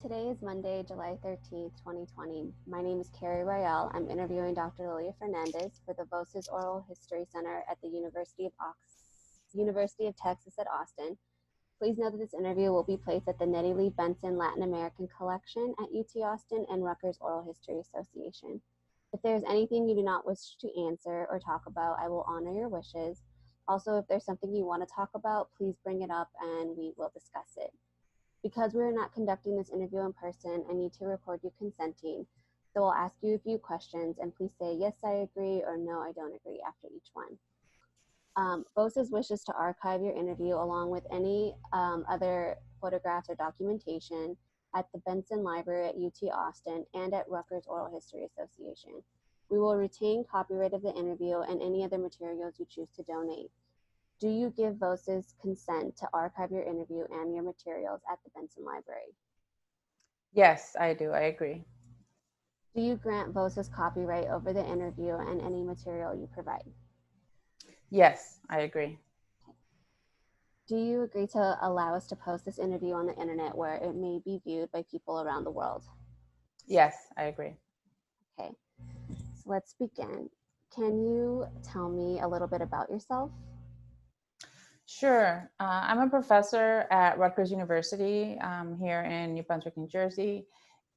Today is Monday, July 13th, 2020. My name is Carrie Royale. I'm interviewing Dr. Lilia Fernández for the Voces Oral History Center at the University of Texas at Austin. Please note that this interview will be placed at the Nettie Lee Benson Latin American Collection at UT Austin and Rutgers Oral History Association. If there is anything you do not wish to answer or talk about, I will honor your wishes. Also, if there's something you want to talk about, please bring it up and we will discuss it. Because we are not conducting this interview in person, I need to record you consenting. So I'll ask you a few questions and please say, yes, I agree, or no, I don't agree after each one. Voces wishes to archive your interview along with any other photographs or documentation at the Benson Library at UT Austin and at Rutgers Oral History Association. We will retain copyright of the interview and any other materials you choose to donate. Do you give Voces consent to archive your interview and your materials at the Benson Library? Yes, I do. I agree. Do you grant Voces copyright over the interview and any material you provide? Yes, I agree. Do you agree to allow us to post this interview on the internet where it may be viewed by people around the world? Yes, I agree. Okay, so let's begin. Can you tell me a little bit about yourself? Sure. I'm a professor at Rutgers University here in New Brunswick, New Jersey.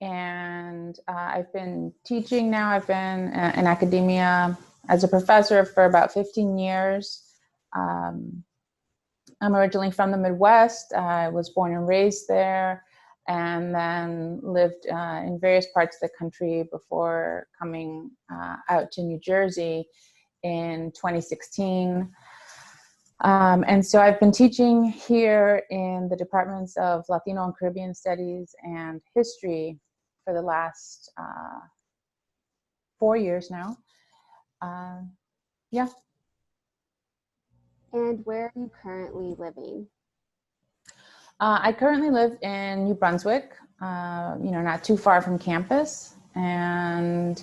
And I've been teaching now. I've been in academia as a professor for about 15 years. I'm originally from the Midwest. I was born and raised there, and then lived in various parts of the country before coming out to New Jersey in 2016. And so I've been teaching here in the departments of Latino and Caribbean Studies and History for the last 4 years now. Yeah. And where are you currently living? I currently live in New Brunswick, not too far from campus. And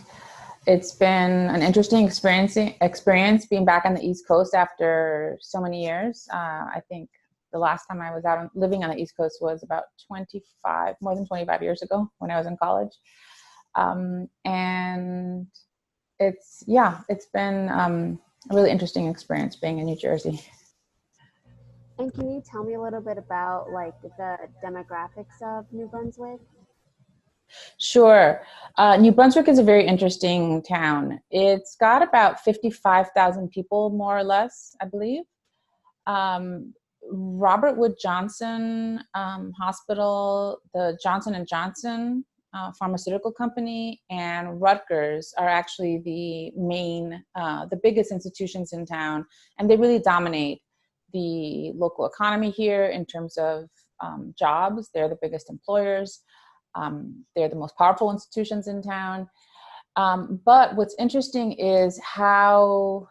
it's been an interesting experience being back on the East Coast after so many years. I think the last time I was out living on the East Coast was about more than 25 years ago when I was in college. And it's been a really interesting experience being in New Jersey. And can you tell me a little bit about like the demographics of New Brunswick? Sure. New Brunswick is a very interesting town. It's got about 55,000 people, more or less, I believe. Robert Wood Johnson Hospital, the Johnson & Johnson pharmaceutical company, and Rutgers are actually the biggest institutions in town, and they really dominate the local economy here in terms of jobs. They're the biggest employers. They're the most powerful institutions in town. But what's interesting is how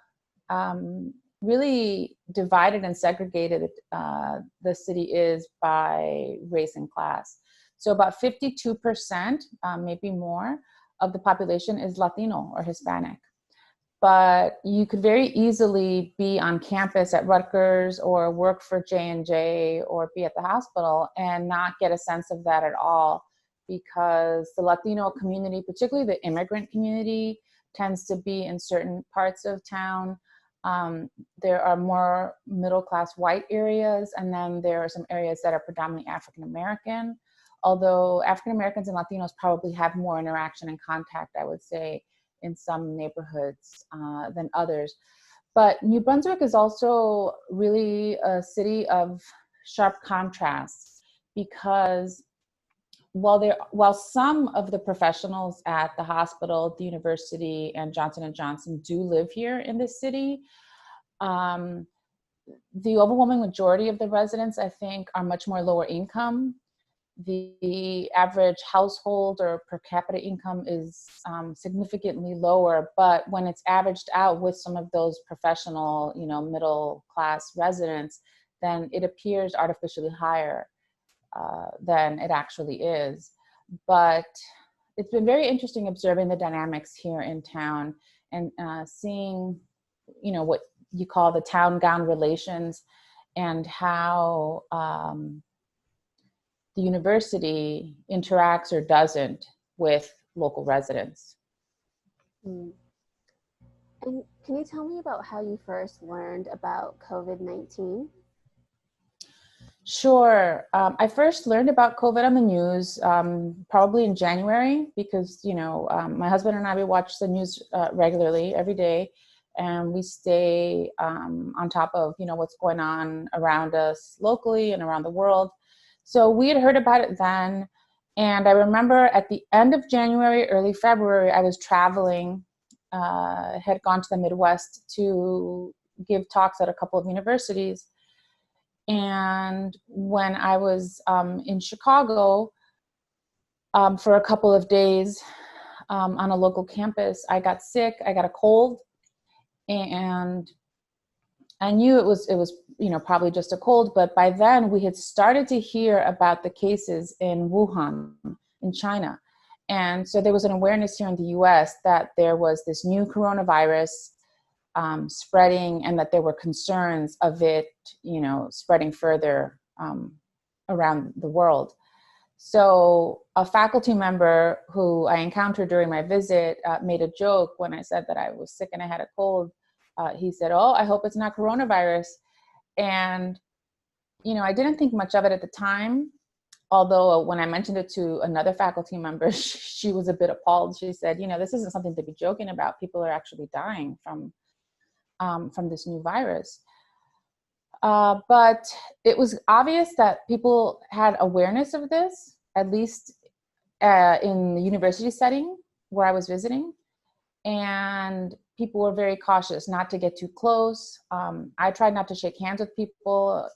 really divided and segregated the city is by race and class. So about 52%, maybe more, of the population is Latino or Hispanic. But you could very easily be on campus at Rutgers or work for J&J or be at the hospital and not get a sense of that at all, because the Latino community, particularly the immigrant community, tends to be in certain parts of town. There are more middle-class white areas, and then there are some areas that are predominantly African-American, although African-Americans and Latinos probably have more interaction and contact, I would say, in some neighborhoods than others. But New Brunswick is also really a city of sharp contrasts, because while some of the professionals at the hospital, the university, and Johnson & Johnson do live here in this city, the overwhelming majority of the residents, I think, are much more lower income. The average household or per capita income is significantly lower, but when it's averaged out with some of those professional, middle class residents, then it appears artificially higher than it actually is. But it's been very interesting observing the dynamics here in town and seeing, what you call the town-gown relations, and how the university interacts or doesn't with local residents. Mm. And can you tell me about how you first learned about COVID-19? Sure. I first learned about COVID on the news probably in January because, my husband and I, we watch the news regularly every day, and we stay on top of, what's going on around us locally and around the world. So we had heard about it then. And I remember at the end of January, early February, I was traveling, had gone to the Midwest to give talks at a couple of universities. And when I was in Chicago for a couple of days on a local campus, I got sick. I got a cold, and I knew it was probably just a cold. But by then, we had started to hear about the cases in Wuhan, in China, and so there was an awareness here in the U.S. that there was this new coronavirus spreading, and that there were concerns of it, spreading further around the world. So a faculty member who I encountered during my visit made a joke when I said that I was sick and I had a cold. He said, "Oh, I hope it's not coronavirus." And, I didn't think much of it at the time. Although when I mentioned it to another faculty member, she was a bit appalled. She said, "This isn't something to be joking about. People are actually dying from this new virus." But it was obvious that people had awareness of this, at least in the university setting where I was visiting. And people were very cautious not to get too close. I tried not to shake hands with people,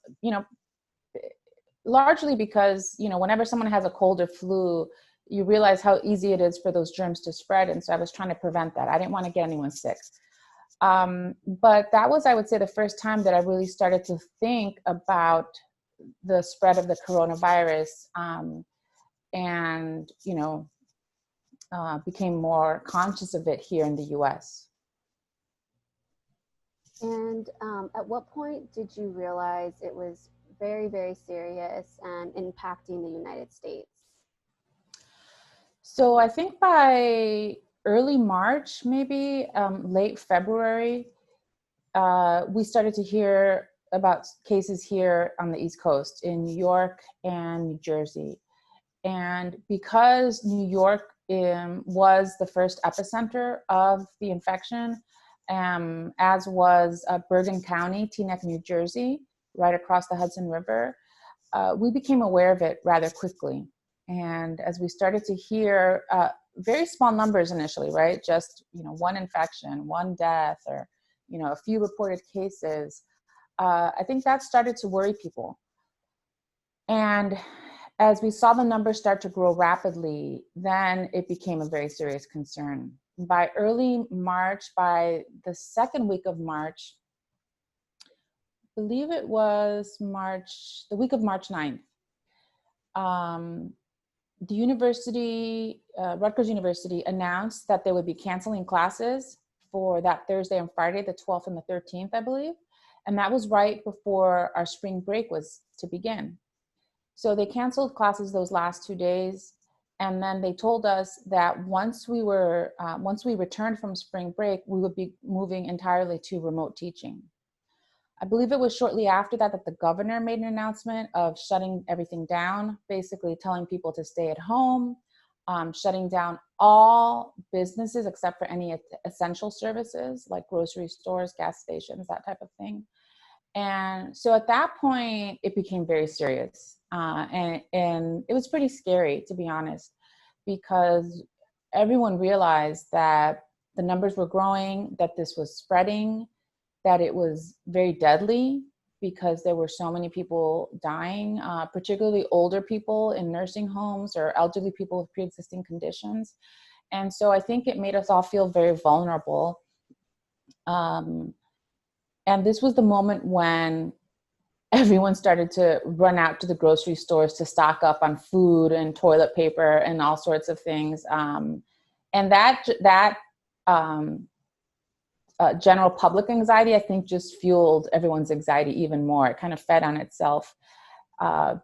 largely because, whenever someone has a cold or flu, you realize how easy it is for those germs to spread. And so I was trying to prevent that. I didn't want to get anyone sick. But that was, I would say, the first time that I really started to think about the spread of the coronavirus, and, became more conscious of it here in the US. And at what point did you realize it was very, very serious and impacting the United States? So I think by early March, maybe late February, we started to hear about cases here on the East Coast in New York and New Jersey. And because New York was the first epicenter of the infection, as was Bergen County, Teaneck, New Jersey, right across the Hudson River, we became aware of it rather quickly. And as we started to hear very small numbers initially, right? Just, one infection, one death, or, a few reported cases, I think that started to worry people. And as we saw the numbers start to grow rapidly, then it became a very serious concern. By early March, by the second week of March, I believe it was the week of March 9th, the university, Rutgers University, announced that they would be canceling classes for that Thursday and Friday, the 12th and the 13th, I believe. And that was right before our spring break was to begin. So they canceled classes those last 2 days. And then they told us that once we returned from spring break, we would be moving entirely to remote teaching. I believe it was shortly after that the governor made an announcement of shutting everything down, basically telling people to stay at home, shutting down all businesses except for any essential services like grocery stores, gas stations, that type of thing. And so at that point, it became very serious. And it was pretty scary, to be honest, because everyone realized that the numbers were growing, that this was spreading, that it was very deadly because there were so many people dying, particularly older people in nursing homes or elderly people with pre-existing conditions. And so I think it made us all feel very vulnerable. And this was the moment when everyone started to run out to the grocery stores to stock up on food and toilet paper and all sorts of things. And that general public anxiety, I think, just fueled everyone's anxiety even more. It kind of fed on itself.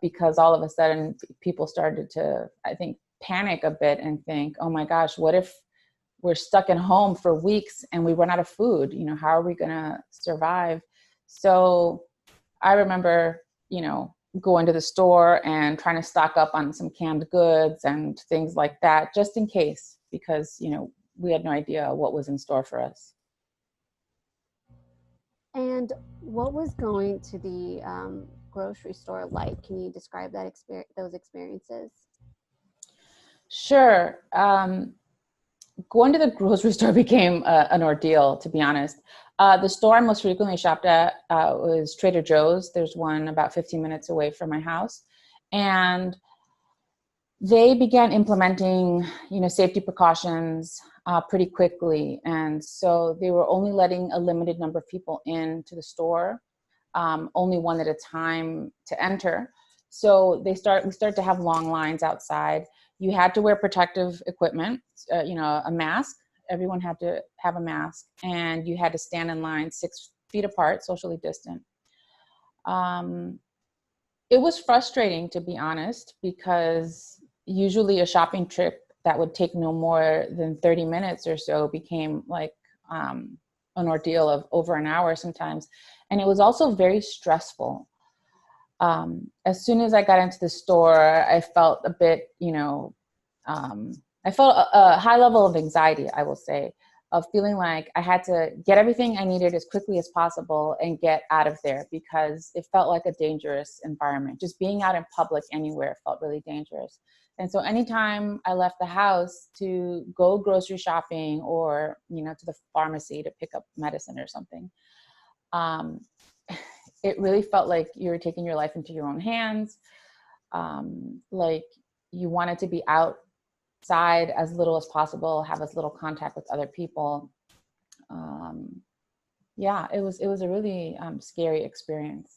because all of a sudden people started to, I think, panic a bit and think, oh my gosh, what if we're stuck at home for weeks and we run out of food? You know, how are we going to survive? So I remember, you know, going to the store and trying to stock up on some canned goods and things like that, just in case, because, you know, we had no idea what was in store for us. And what was going to the grocery store like? Can you describe that those experiences? Sure. Going to the grocery store became an ordeal, to be honest. The store I most frequently shopped at was Trader Joe's. There's one about 15 minutes away from my house. And they began implementing, you know, safety precautions pretty quickly. And so they were only letting a limited number of people into the store, only one at a time to enter. So we start to have long lines outside. You had to wear protective equipment, you know, a mask. Everyone had to have a mask, and you had to stand in line 6 feet apart, socially distant. It was frustrating, to be honest, because usually a shopping trip that would take no more than 30 minutes or so became like an ordeal of over an hour sometimes. And it was also very stressful. As soon as I got into the store, I felt a bit, you know, I felt a high level of anxiety, I will say, of feeling like I had to get everything I needed as quickly as possible and get out of there, because it felt like a dangerous environment. Just being out in public anywhere felt really dangerous. And so anytime I left the house to go grocery shopping or, you know, to the pharmacy to pick up medicine or something, it really felt like you were taking your life into your own hands. Like you wanted to be outside as little as possible, have as little contact with other people. Yeah, it was a really scary experience.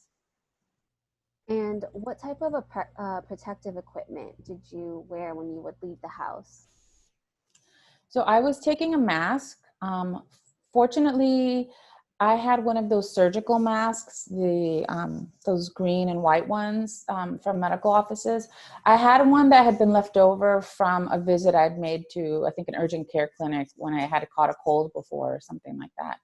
And what type of protective equipment did you wear when you would leave the house? So I was taking a mask. Fortunately, I had one of those surgical masks, those green and white ones from medical offices. I had one that had been left over from a visit I'd made to, I think, an urgent care clinic when I had caught a cold before or something like that.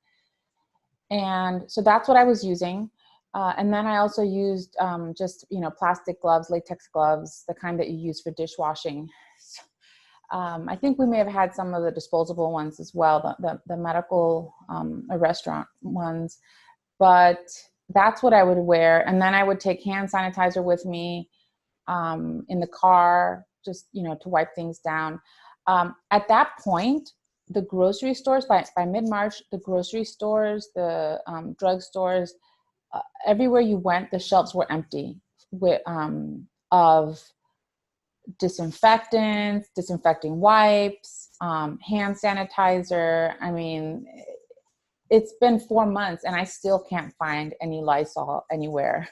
And so that's what I was using. And then I also used just, you know, plastic gloves, latex gloves, the kind that you use for dishwashing. I think we may have had some of the disposable ones as well, the medical restaurant ones, but that's what I would wear. And then I would take hand sanitizer with me in the car, just, you know, to wipe things down. At that point, the grocery stores, by mid-March, the grocery stores, the drug stores, everywhere you went, the shelves were empty of disinfectants, disinfecting wipes, hand sanitizer. I mean, it's been 4 months and I still can't find any Lysol anywhere.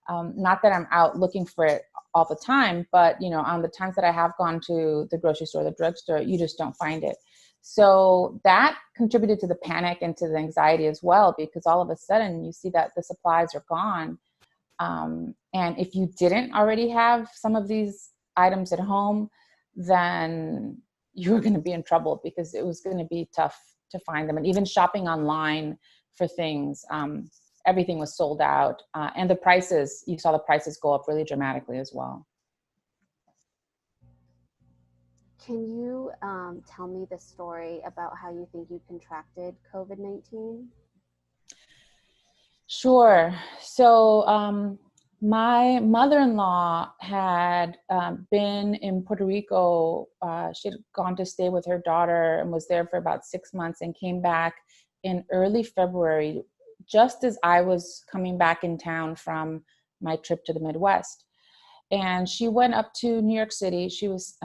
Not that I'm out looking for it all the time, but, you know, on the times that I have gone to the grocery store, the drugstore, you just don't find it. So that contributed to the panic and to the anxiety as well, because all of a sudden you see that the supplies are gone. And if you didn't already have some of these items at home, then you were going to be in trouble, because it was going to be tough to find them. And even shopping online for things, everything was sold out. And the prices, you saw the prices go up really dramatically as well. Can you tell me the story about how you think you contracted COVID-19? Sure. So my mother-in-law had been in Puerto Rico. She'd gone to stay with her daughter and was there for about 6 months and came back in early February, just as I was coming back in town from my trip to the Midwest. And she went up to New York City. She was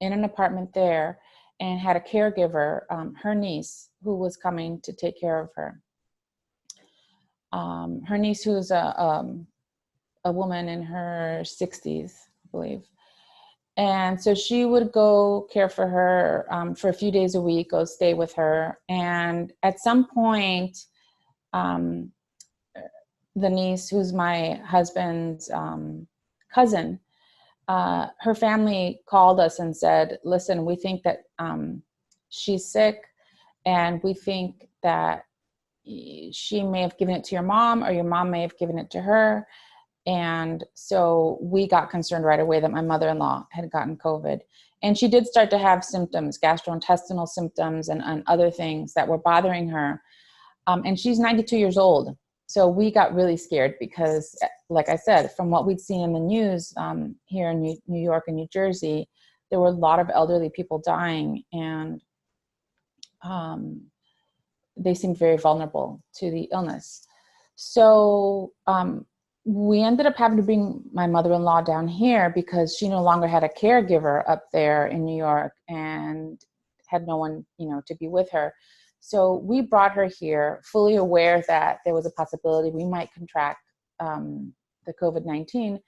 in an apartment there and had a caregiver, her niece, who was coming to take care of her. Her niece, who is a woman in her 60s, I believe. And so she would go care for her for a few days a week, go stay with her. And at some point, the niece, who's my husband's cousin, her family called us and said, listen, we think that she's sick, and we think that she may have given it to your mom, or your mom may have given it to her. And so we got concerned right away that my mother-in-law had gotten COVID. And she did start to have symptoms, gastrointestinal symptoms, and other things that were bothering her. And she's 92 years old. So we got really scared because, like I said, from what we'd seen in the news here in New York and New Jersey, there were a lot of elderly people dying, and they seemed very vulnerable to the illness. So we ended up having to bring my mother-in-law down here because she no longer had a caregiver up there in New York and had no one, to be with her. So we brought her here fully aware that there was a possibility we might contract the COVID-19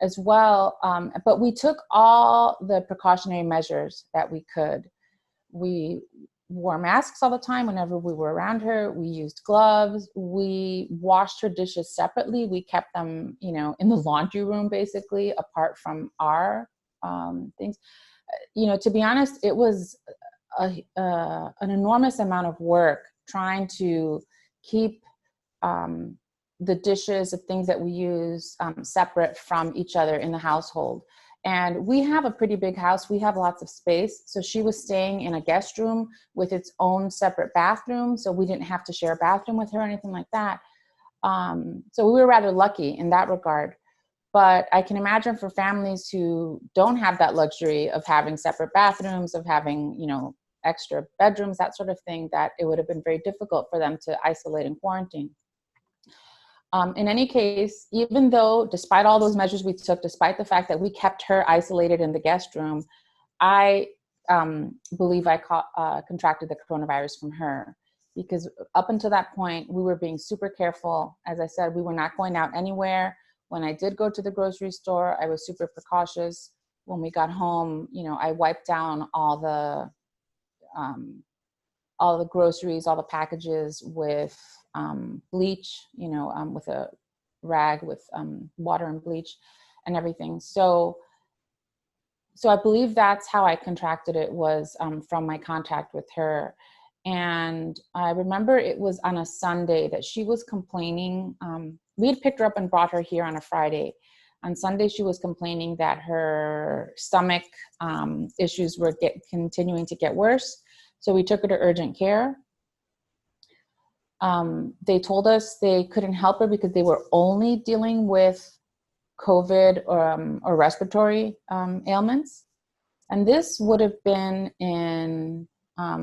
as well. But we took all the precautionary measures that we could. We wore masks all the time whenever we were around her. We used gloves. We washed her dishes separately. We kept them, in the laundry room, basically, apart from our things. To be honest, it was an enormous amount of work trying to keep the dishes, the things that we use, separate from each other in the household. And we have a pretty big house. We have lots of space. So she was staying in a guest room with its own separate bathroom. So we didn't have to share a bathroom with her or anything like that. So we were rather lucky in that regard. But I can imagine for families who don't have that luxury of having separate bathrooms, of having, extra bedrooms, that sort of thing, that it would have been very difficult for them to isolate and quarantine. In any case, even though, despite all those measures we took, despite the fact that we kept her isolated in the guest room, I believe I contracted the coronavirus from her, because up until that point, we were being super careful. As I said, we were not going out anywhere. When I did go to the grocery store, I was super precautious. When we got home, I wiped down all the groceries, all the packages with bleach, with a rag with water and bleach and everything. So I believe that's how I contracted it, was from my contact with her. And I remember it was on a Sunday that she was complaining. We had picked her up and brought her here on a Friday. On Sunday, she was complaining that her stomach issues were continuing to get worse. So we took her to urgent care. They told us they couldn't help her because they were only dealing with COVID or respiratory ailments. And this would have been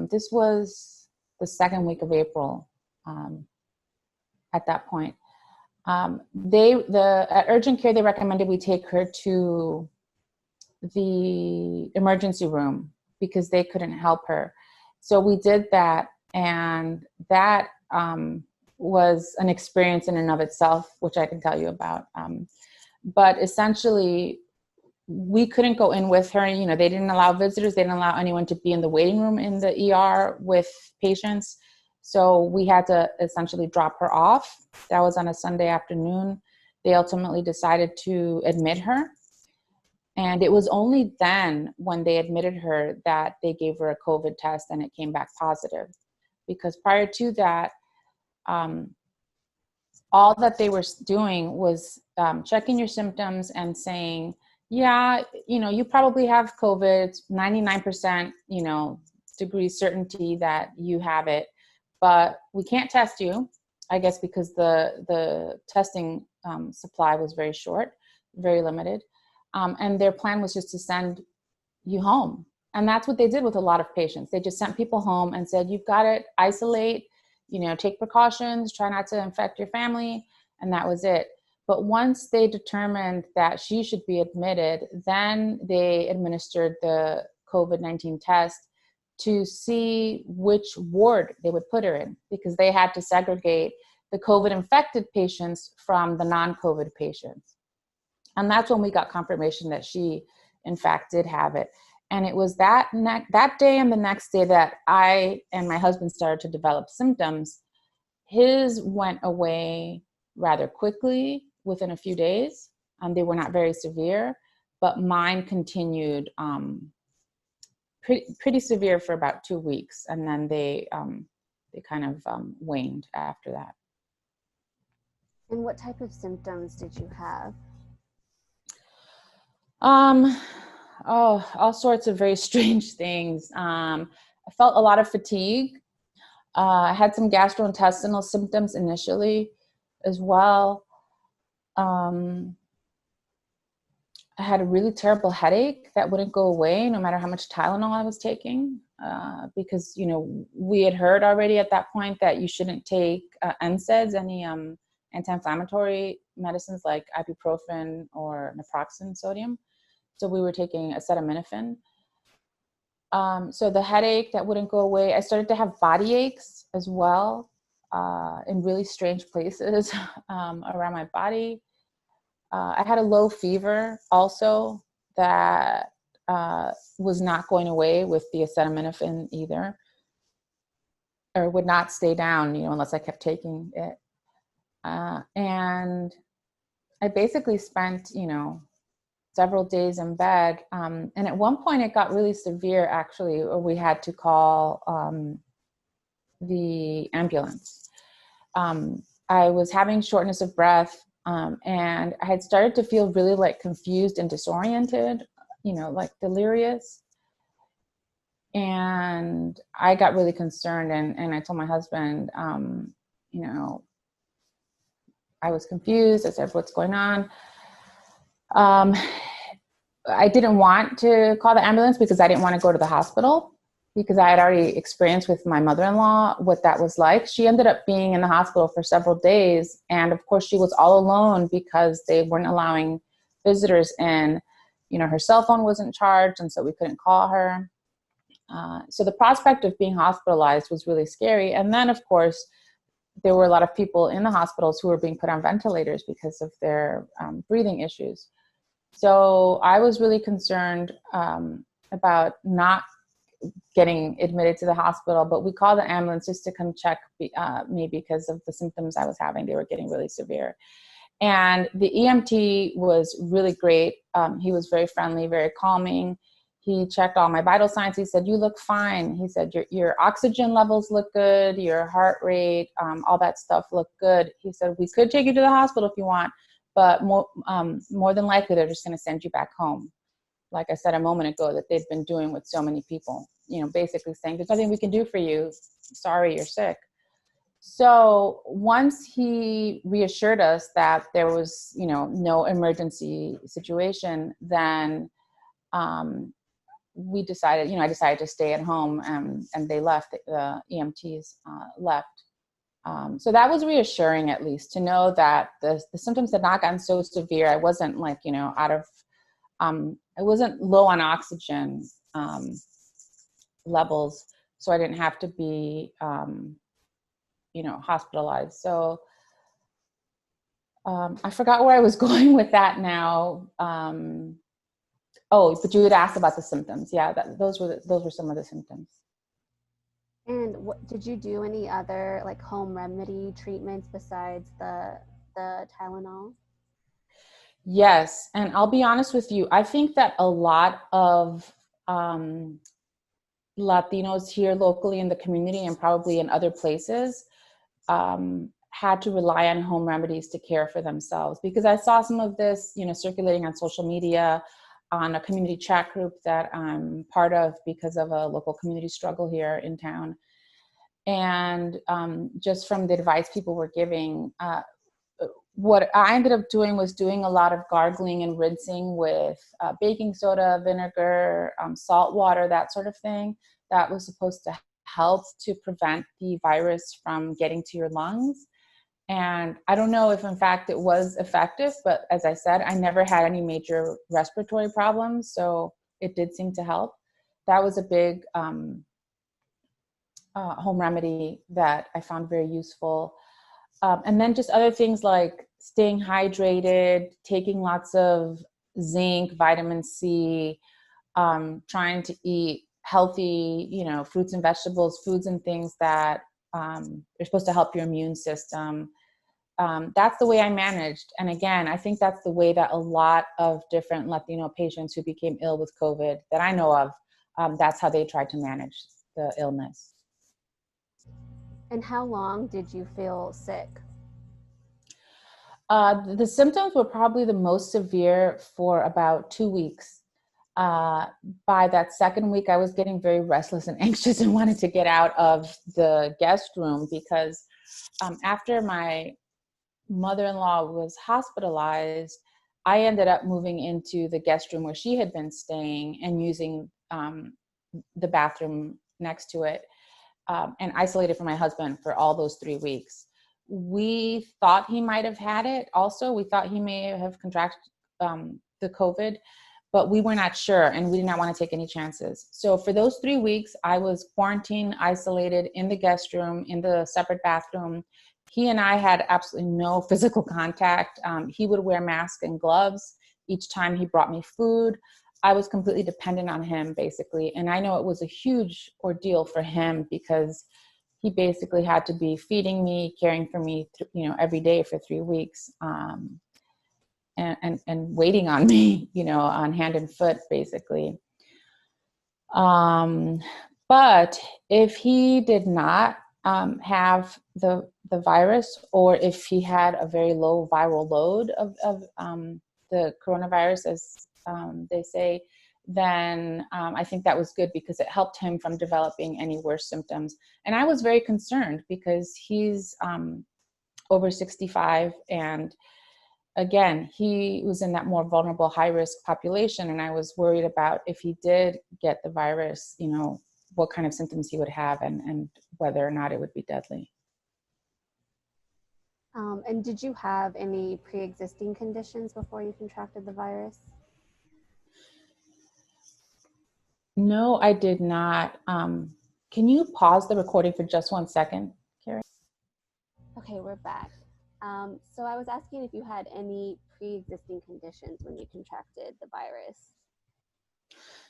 this was the second week of April at that point. At urgent care, they recommended we take her to the emergency room because they couldn't help her. So we did that, and that was an experience in and of itself, which I can tell you about. But essentially, we couldn't go in with her. They didn't allow visitors. They didn't allow anyone to be in the waiting room in the ER with patients. So we had to essentially drop her off. That was on a Sunday afternoon. They ultimately decided to admit her. And it was only then, when they admitted her, that they gave her a COVID test and it came back positive. Because prior to that, all that they were doing was checking your symptoms and saying, yeah, you probably have COVID. It's 99%, degree certainty that you have it, but we can't test you, I guess, because the testing supply was very short, very limited. And their plan was just to send you home. And that's what they did with a lot of patients. They just sent people home and said, you've got it, isolate, take precautions, try not to infect your family. And that was it. But once they determined that she should be admitted, then they administered the COVID-19 test to see which ward they would put her in, because they had to segregate the COVID-infected patients from the non-COVID patients. And that's when we got confirmation that she, in fact, did have it. And it was that day and the next day that I and my husband started to develop symptoms. His went away rather quickly within a few days. They were not very severe, but mine continued pretty severe for about 2 weeks, and then they kind of waned after that. And what type of symptoms did you have? All sorts of very strange things. I felt a lot of fatigue. I had some gastrointestinal symptoms initially as well. I had a really terrible headache that wouldn't go away no matter how much Tylenol I was taking, because, you know, we had heard already at that point that you shouldn't take NSAIDs, any anti-inflammatory medicines like ibuprofen or naproxen sodium. So we were taking acetaminophen. So the headache that wouldn't go away, I started to have body aches as well, in really strange places around my body. I had a low fever also that was not going away with the acetaminophen either, or would not stay down, you know, unless I kept taking it. And I basically spent, you know, several days in bed. And at one point it got really severe, actually, or we had to call the ambulance. I was having shortness of breath, and I had started to feel really like confused and disoriented, you know, like delirious. And I got really concerned, and I told my husband, you know, I was confused. I said, what's going on? I didn't want to call the ambulance because I didn't want to go to the hospital, because I had already experienced with my mother-in-law what that was like. She ended up being in the hospital for several days. And of course she was all alone because they weren't allowing visitors in. You know, her cell phone wasn't charged, and so we couldn't call her. So the prospect of being hospitalized was really scary. And then of course, there were a lot of people in the hospitals who were being put on ventilators because of their breathing issues. So I was really concerned about not getting admitted to the hospital, but we called the ambulance just to come check me because of the symptoms I was having. They were getting really severe. And the EMT was really great. He was very friendly, very calming. He checked all my vital signs. He said, you look fine. He said, your oxygen levels look good, your heart rate, all that stuff looked good. He said, we could take you to the hospital if you want, but more than likely, they're just going to send you back home. Like I said a moment ago, that they've been doing with so many people, you know, basically saying, there's nothing we can do for you. Sorry, you're sick. So once he reassured us that there was, you know, no emergency situation, then we decided, you know, I decided to stay at home, and they left, the EMTs left. So that was reassuring, at least, to know that the symptoms had not gotten so severe. I wasn't like, you know, I wasn't low on oxygen levels, so I didn't have to be, you know, hospitalized. So I forgot where I was going with that now. Oh, but you had asked about the symptoms. Yeah, those were some of the symptoms. And what did you do any other like home remedy treatments besides the Tylenol? Yes, and I'll be honest with you. I think that a lot of Latinos here locally in the community, and probably in other places, had to rely on home remedies to care for themselves, because I saw some of this, you know, circulating on social media, on a community chat group that I'm part of because of a local community struggle here in town. And just from the advice people were giving, what I ended up doing was doing a lot of gargling and rinsing with baking soda, vinegar, salt water, that sort of thing. That was supposed to help to prevent the virus from getting to your lungs. And I don't know if in fact it was effective, but as I said, I never had any major respiratory problems, so it did seem to help. That was a big home remedy that I found very useful. And then just other things like staying hydrated, taking lots of zinc, vitamin C, trying to eat healthy, you know, fruits and vegetables, foods and things that are supposed to help your immune system. that's the way I managed. And again, I think that's the way that a lot of different Latino patients who became ill with COVID that I know of, that's how they tried to manage the illness. And how long did you feel sick? The symptoms were probably the most severe for about 2 weeks. By that second week, I was getting very restless and anxious and wanted to get out of the guest room because after my mother-in-law was hospitalized, I ended up moving into the guest room where she had been staying and using the bathroom next to it, and isolated from my husband for all those 3 weeks. We thought he might have had it also. We thought he may have contracted the COVID, but we were not sure and we did not want to take any chances. So for those 3 weeks, I was quarantined, isolated in the guest room, in the separate bathroom. He and I had absolutely no physical contact. He would wear masks and gloves each time he brought me food. I was completely dependent on him, basically. And I know it was a huge ordeal for him because he basically had to be feeding me, caring for me, every day for 3 weeks, and waiting on me, on hand and foot, basically. But if he did not have the virus, or if he had a very low viral load of the coronavirus, as they say, then I think that was good because it helped him from developing any worse symptoms. And I was very concerned because he's over 65, and again, he was in that more vulnerable, high-risk population, and I was worried about if he did get the virus, what kind of symptoms he would have and whether or not it would be deadly. And did you have any pre-existing conditions before you contracted the virus? No, I did not. Can you pause the recording for just 1 second, Carrie? Okay, we're back. So I was asking if you had any pre-existing conditions when you contracted the virus.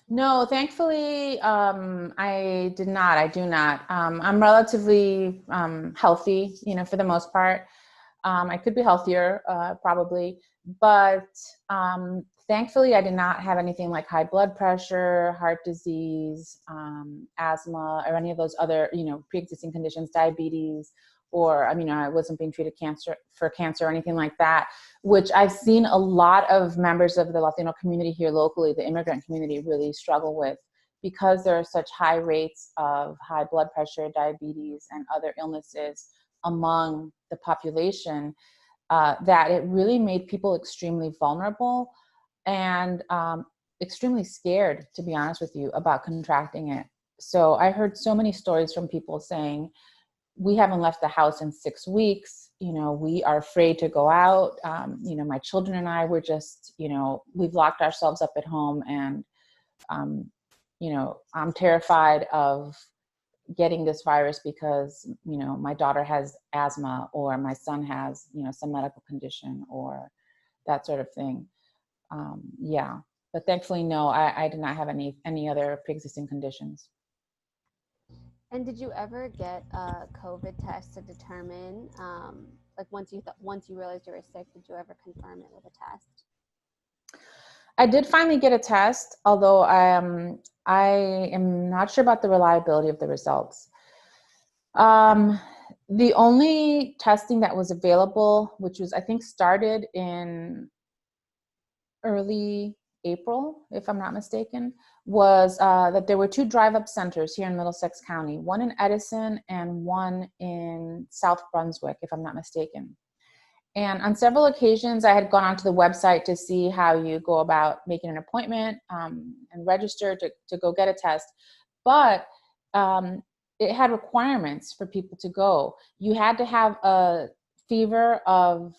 No, thankfully, I did not. I do not. I'm relatively healthy, for the most part. I could be healthier, probably, but thankfully, I did not have anything like high blood pressure, heart disease, asthma, or any of those other, pre-existing conditions, diabetes, or I wasn't being treated for cancer or anything like that, which I've seen a lot of members of the Latino community here locally, the immigrant community, really struggle with, because there are such high rates of high blood pressure, diabetes, and other illnesses among the population, that it really made people extremely vulnerable and extremely scared, to be honest with you, about contracting it. So I heard so many stories from people saying, we haven't left the house in 6 weeks. We are afraid to go out. My children and I were just, we've locked ourselves up at home, and, I'm terrified of getting this virus because, my daughter has asthma, or my son has, some medical condition or that sort of thing. Yeah, but thankfully, no, I did not have any other pre-existing conditions. And did you ever get a COVID test to determine, like once you realized you were sick, did you ever confirm it with a test? I did finally get a test, although I am not sure about the reliability of the results. The only testing that was available, which was, I think, started in early April, if I'm not mistaken, was that there were 2 drive-up centers here in Middlesex County, one in Edison and one in South Brunswick, if I'm not mistaken. And on several occasions, I had gone onto the website to see how you go about making an appointment and register to go get a test. But it had requirements for people to go. You had to have a fever of,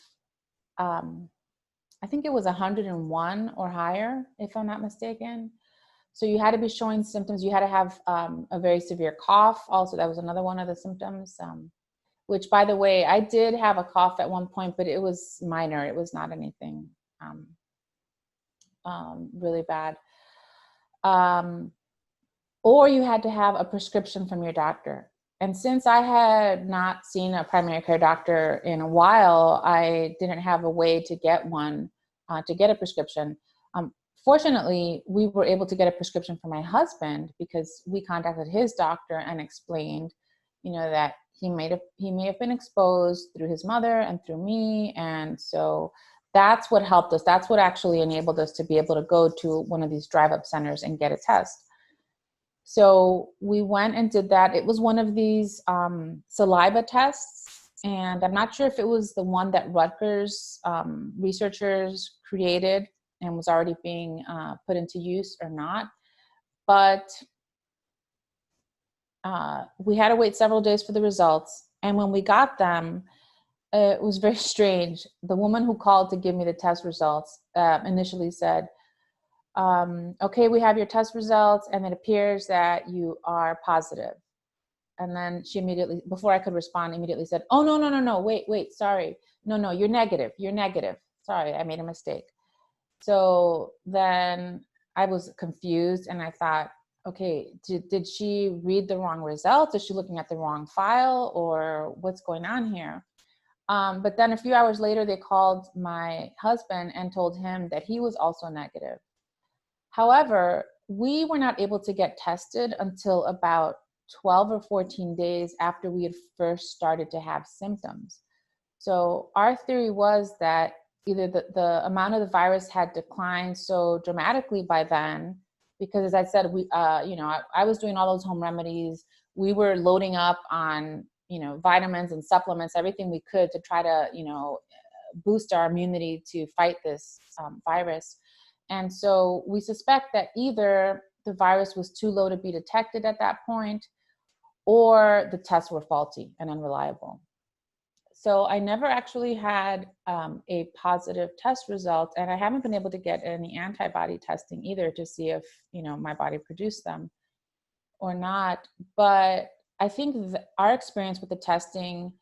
I think it was 101 or higher, if I'm not mistaken. So you had to be showing symptoms. You had to have a very severe cough. Also, that was another one of the symptoms. Which, by the way, I did have a cough at one point, but it was minor. It was not anything really bad. Or you had to have a prescription from your doctor. And since I had not seen a primary care doctor in a while, I didn't have a way to get one, to get a prescription. Fortunately, we were able to get a prescription for my husband because we contacted his doctor and explained, that he may have been exposed through his mother and through me. And so that's what helped us. That's what actually enabled us to be able to go to one of these drive-up centers and get a test. So we went and did that. It was one of these saliva tests. And I'm not sure if it was the one that Rutgers researchers created and was already being put into use or not. But we had to wait several days for the results. And when we got them, it was very strange. The woman who called to give me the test results initially said, okay, we have your test results and it appears that you are positive. And then she immediately, before I could respond, immediately said, oh, no, wait, sorry. No, you're negative. Sorry, I made a mistake. So then I was confused and I thought, okay, did she read the wrong results? Is she looking at the wrong file, or what's going on here? But then a few hours later, they called my husband and told him that he was also negative. However, we were not able to get tested until about 12 or 14 days after we had first started to have symptoms. So our theory was that either the amount of the virus had declined so dramatically by then, because as I said, I was doing all those home remedies. We were loading up on, vitamins and supplements, everything we could to try to, boost our immunity to fight this virus. And so we suspect that either the virus was too low to be detected at that point, or the tests were faulty and unreliable. So I never actually had a positive test result, and I haven't been able to get any antibody testing either to see if, my body produced them or not. But I think our experience with the testing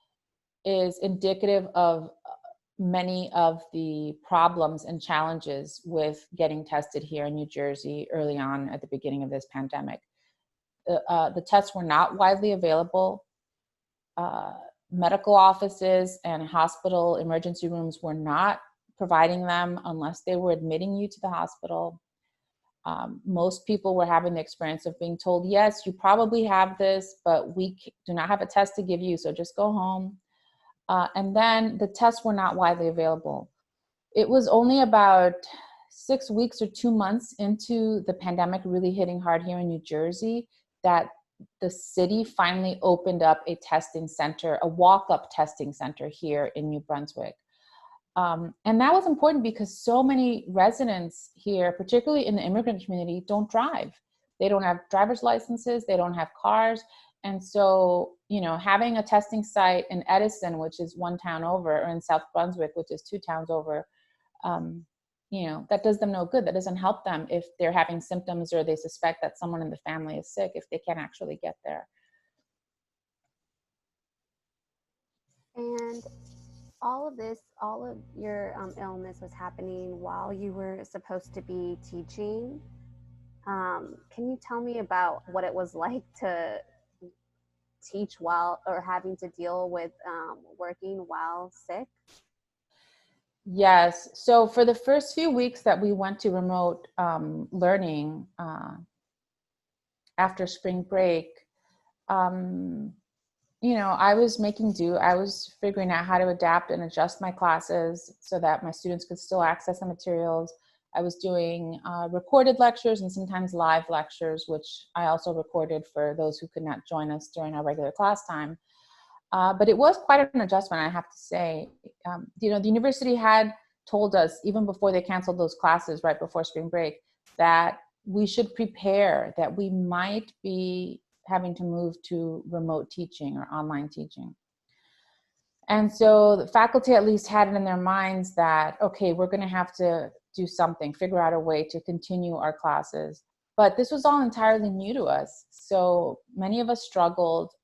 is indicative of many of the problems and challenges with getting tested here in New Jersey early on at the beginning of this pandemic. The tests were not widely available. Medical offices and hospital emergency rooms were not providing them unless they were admitting you to the hospital. Most people were having the experience of being told, yes, you probably have this, but we do not have a test to give you, so just go home. And then the tests were not widely available. It was only about 6 weeks or 2 months into the pandemic really hitting hard here in New Jersey that the city finally opened up a testing center, a walk-up testing center here in New Brunswick. And that was important because so many residents here, particularly in the immigrant community, don't drive. They don't have driver's licenses, they don't have cars. And so, having a testing site in Edison, which is one town over, or in South Brunswick, which is 2 towns over, that does them no good. That doesn't help them if they're having symptoms or they suspect that someone in the family is sick, if they can't actually get there. And all of your illness was happening while you were supposed to be teaching. Can you tell me about what it was like to teach while, or having to deal with working while sick? Yes. So for the first few weeks that we went to remote learning after spring break, I was making do. I was figuring out how to adapt and adjust my classes so that my students could still access the materials. I was doing recorded lectures and sometimes live lectures, which I also recorded for those who could not join us during our regular class time. But it was quite an adjustment, I have to say. The university had told us, even before they canceled those classes right before spring break, that we should prepare, that we might be having to move to remote teaching or online teaching. And so the faculty at least had it in their minds that, okay, we're going to have to do something, figure out a way to continue our classes. But this was all entirely new to us. So many of us struggled,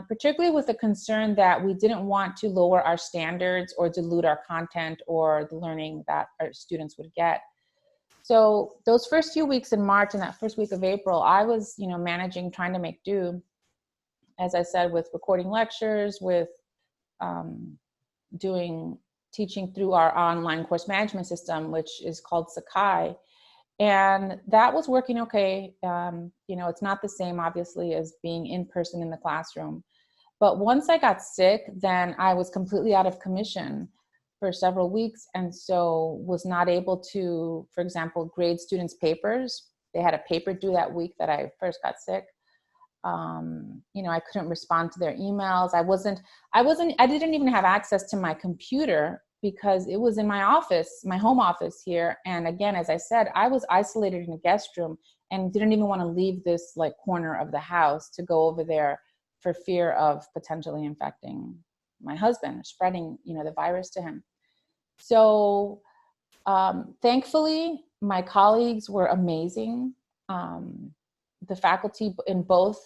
particularly with the concern that we didn't want to lower our standards or dilute our content or the learning that our students would get. So those first few weeks in March and that first week of April, I was, managing, trying to make do. as I said, with recording lectures, with teaching through our online course management system, which is called Sakai. And that was working okay. It's not the same, obviously, as being in person in the classroom. But once I got sick, then I was completely out of commission for several weeks, and so was not able to, for example, grade students' papers. They had a paper due that week that I first got sick. I couldn't respond to their emails. I didn't even have access to my computer because it was in my office, my home office here. And again, as I said, I was isolated in a guest room and didn't even want to leave this like corner of the house to go over there for fear of potentially infecting my husband, spreading, the virus to him. So thankfully, my colleagues were amazing. The faculty in both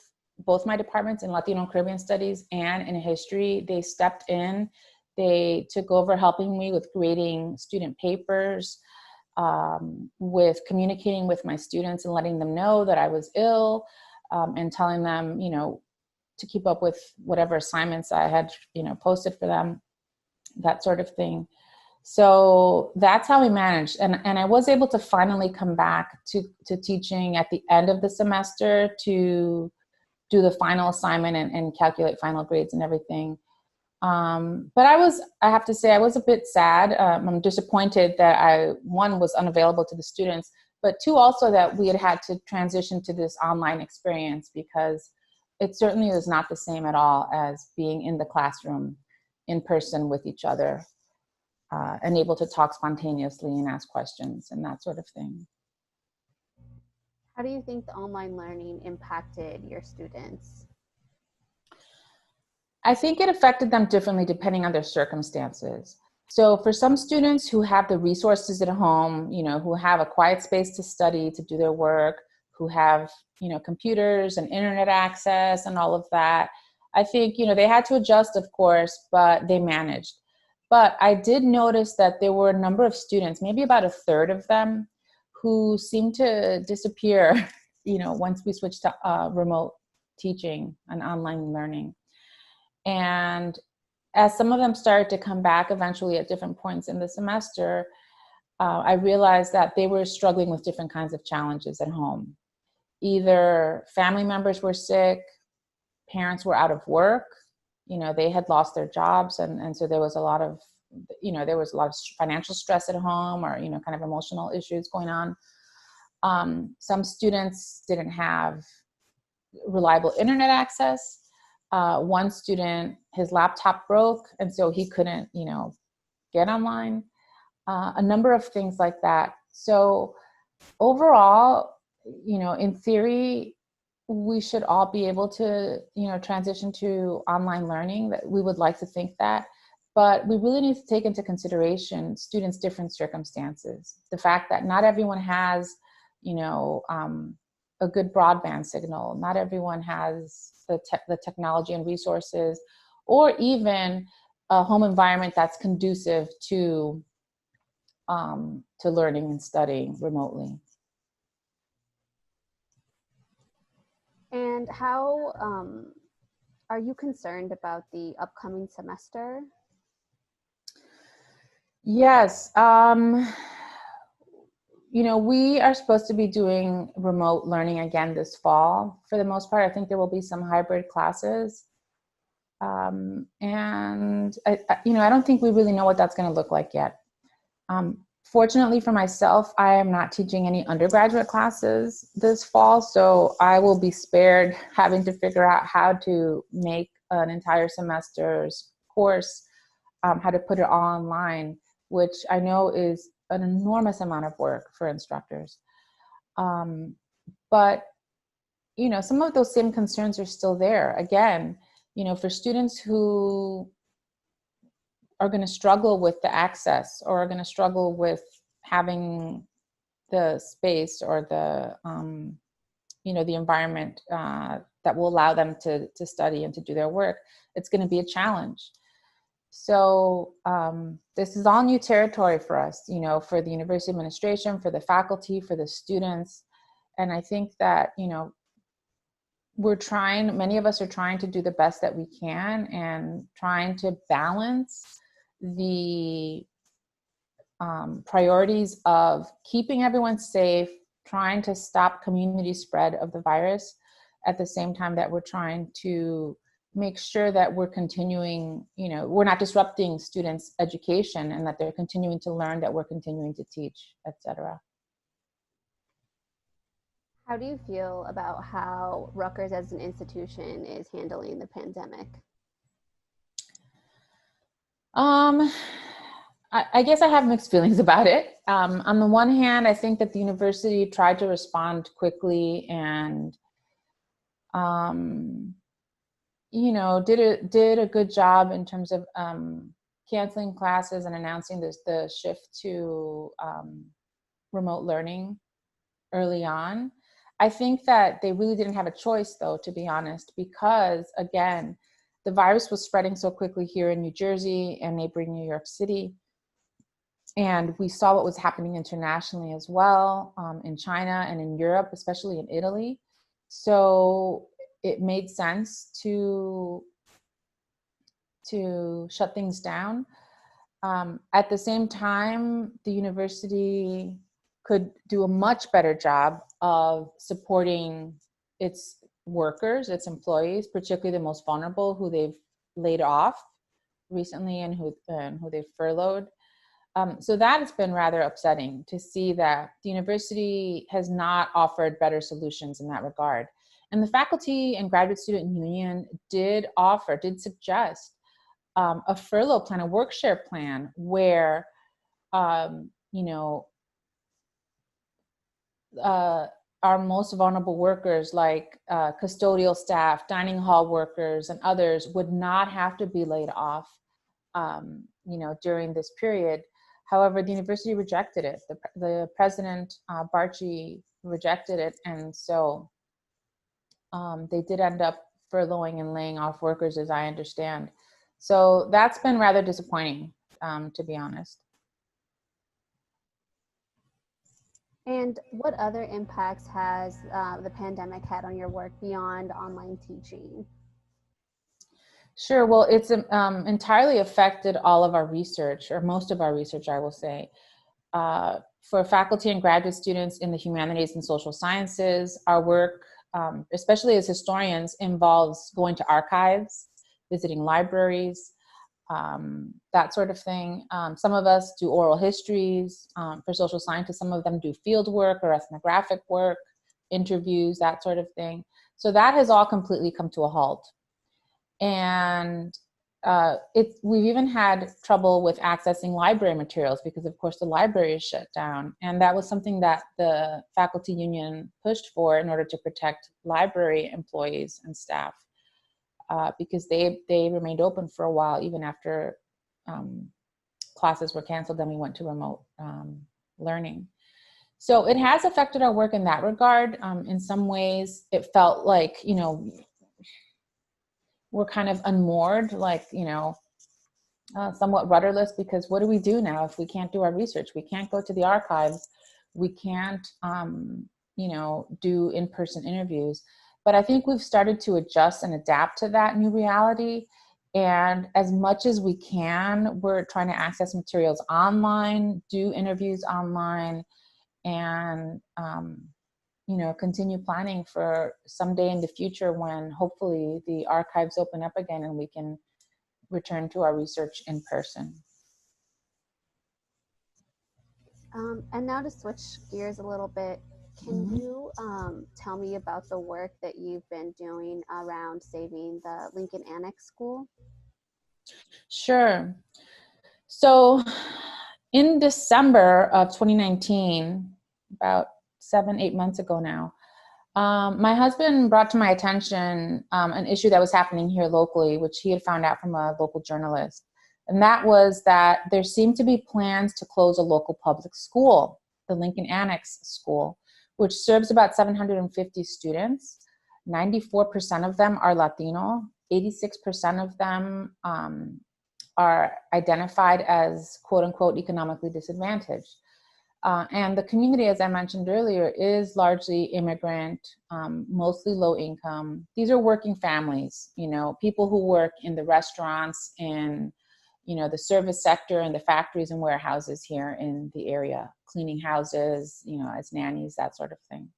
my departments, in Latino and Caribbean Studies and in history, they stepped in. They took over helping me with grading student papers, with communicating with my students and letting them know that I was ill, and telling them, to keep up with whatever assignments I had, posted for them, that sort of thing. So that's how we managed. And I was able to finally come back to teaching at the end of the semester to do the final assignment and calculate final grades and everything. But I have to say, I was a bit sad. I'm disappointed that one, was unavailable to the students, but two, also that we had to transition to this online experience, because it certainly was not the same at all as being in the classroom in person with each other, and able to talk spontaneously and ask questions and that sort of thing. How do you think the online learning impacted your students? I think it affected them differently depending on their circumstances. So for some students who have the resources at home, who have a quiet space to study, to do their work, who have, computers and internet access and all of that, I think, they had to adjust, of course, but they managed. But I did notice that there were a number of students, maybe about a third of them, who seemed to disappear, once we switched to remote teaching and online learning. And as some of them started to come back eventually at different points in the semester, I realized that they were struggling with different kinds of challenges at home. Either family members were sick, parents were out of work, they had lost their jobs, and so there was a lot of financial stress at home, or kind of emotional issues going on. Some students didn't have reliable internet access. One student, his laptop broke, and so he couldn't get online. A number of things like that. So overall, in theory, we should all be able to, transition to online learning. That we would like to think that, but we really need to take into consideration students' different circumstances. The fact that not everyone has, a good broadband signal. Not everyone has the technology and resources, or even a home environment that's conducive to learning and studying remotely. And how are you concerned about the upcoming semester? Yes. We are supposed to be doing remote learning again this fall. For the most part, I think there will be some hybrid classes. And I don't think we really know what that's going to look like yet. Fortunately for myself, I am not teaching any undergraduate classes this fall, so I will be spared having to figure out how to make an entire semester's course, how to put it all online, which I know is an enormous amount of work for instructors. But, some of those same concerns are still there. Again, for students who are going to struggle with the access, or are going to struggle with having the space or the the environment that will allow them to study and to do their work, it's going to be a challenge. So this is all new territory for us, for the university administration, for the faculty, for the students. And I think that, many of us are trying to do the best that we can and trying to balance the priorities of keeping everyone safe, trying to stop community spread of the virus, at the same time that we're trying to make sure that we're continuing, we're not disrupting students' education and that they're continuing to learn, that we're continuing to teach, etc. How do you feel about how Rutgers as an institution is handling the pandemic? I guess I have mixed feelings about it. On the one hand, I think that the university tried to respond quickly and, did a good job in terms of canceling classes and announcing the shift to remote learning early on. I think that they really didn't have a choice, though, to be honest, because, again, the virus was spreading so quickly here in New Jersey and neighboring New York City. And we saw what was happening internationally as well, in China and in Europe, especially in Italy. So it made sense to shut things down. At the same time, the university could do a much better job of supporting its workers, its employees, particularly the most vulnerable, who they've laid off recently and who they've furloughed. So that has been rather upsetting to see that the university has not offered better solutions in that regard. And the faculty and graduate student union did suggest a furlough plan, a work share plan, where our most vulnerable workers, like custodial staff, dining hall workers, and others, would not have to be laid off, during this period. However, the university rejected it. The president, Barchi, rejected it, and so they did end up furloughing and laying off workers, as I understand. So that's been rather disappointing, to be honest. And what other impacts has the pandemic had on your work beyond online teaching? Sure. Well, it's entirely affected all of our research, or most of our research, I will say. For faculty and graduate students in the humanities and social sciences, our work, especially as historians, involves going to archives, visiting libraries, that sort of thing. Some of us do oral histories. For social scientists, some of them do field work or ethnographic work, interviews, that sort of thing. So that has all completely come to a halt. And we've even had trouble with accessing library materials because, of course, the library is shut down. And that was something that the faculty union pushed for in order to protect library employees and staff, because they remained open for a while, even after classes were canceled and we went to remote learning. So it has affected our work in that regard. In some ways, it felt like, we're kind of unmoored, like, somewhat rudderless, because what do we do now if we can't do our research? We can't go to the archives. We can't, do in-person interviews. But I think we've started to adjust and adapt to that new reality. And as much as we can, we're trying to access materials online, do interviews online, and continue planning for someday in the future when hopefully the archives open up again and we can return to our research in person. And now to switch gears a little bit, can you tell me about the work that you've been doing around saving the Lincoln Annex School? Sure. So in December of 2019, about 7-8 months ago now, my husband brought to my attention an issue that was happening here locally, which he had found out from a local journalist. And that was that there seemed to be plans to close a local public school, the Lincoln Annex School, which serves about 750 students. 94% of them are Latino. 86% of them are identified as quote unquote economically disadvantaged. And the community, as I mentioned earlier, is largely immigrant, mostly low income. These are working families, you know, people who work in the restaurants, in, you know, the service sector and the factories and warehouses here in the area, cleaning houses, you know, as nannies, that sort of thing.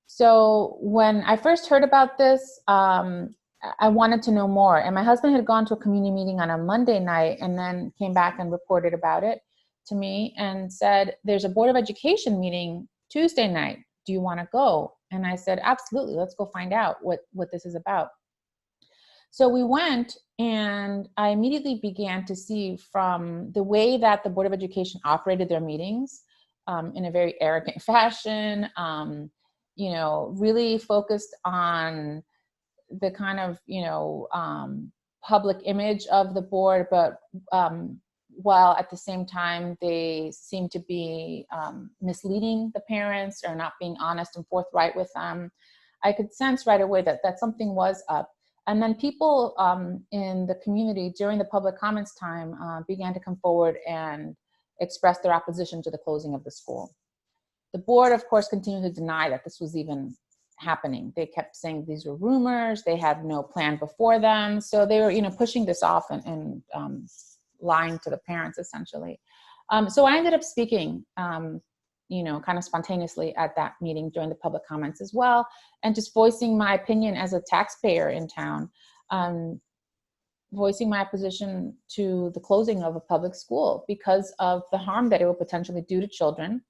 So when I first heard about this, I wanted to know more. And my husband had gone to a community meeting on a Monday night and then came back and reported about it to me and said, there's a Board of Education meeting Tuesday night. Do you want to go? And I said, absolutely, let's go find out what this is about. So we went, and I immediately began to see from the way that the Board of Education operated their meetings in a very arrogant fashion, you know, really focused on the kind of, you know, public image of the board, but while at the same time they seem to be misleading the parents or not being honest and forthright with them, I could sense right away that something was up. And then people in the community during the public comments time began to come forward and express their opposition to the closing of the school. The board, of course, continued to deny that this was even happening. They kept saying these were rumors. They had no plan before them. So they were, you know, pushing this off and lying to the parents, essentially. So I ended up speaking, you know, kind of spontaneously at that meeting during the public comments as well, and just voicing my opinion as a taxpayer in town, voicing my opposition to the closing of a public school because of the harm that it would potentially do to children.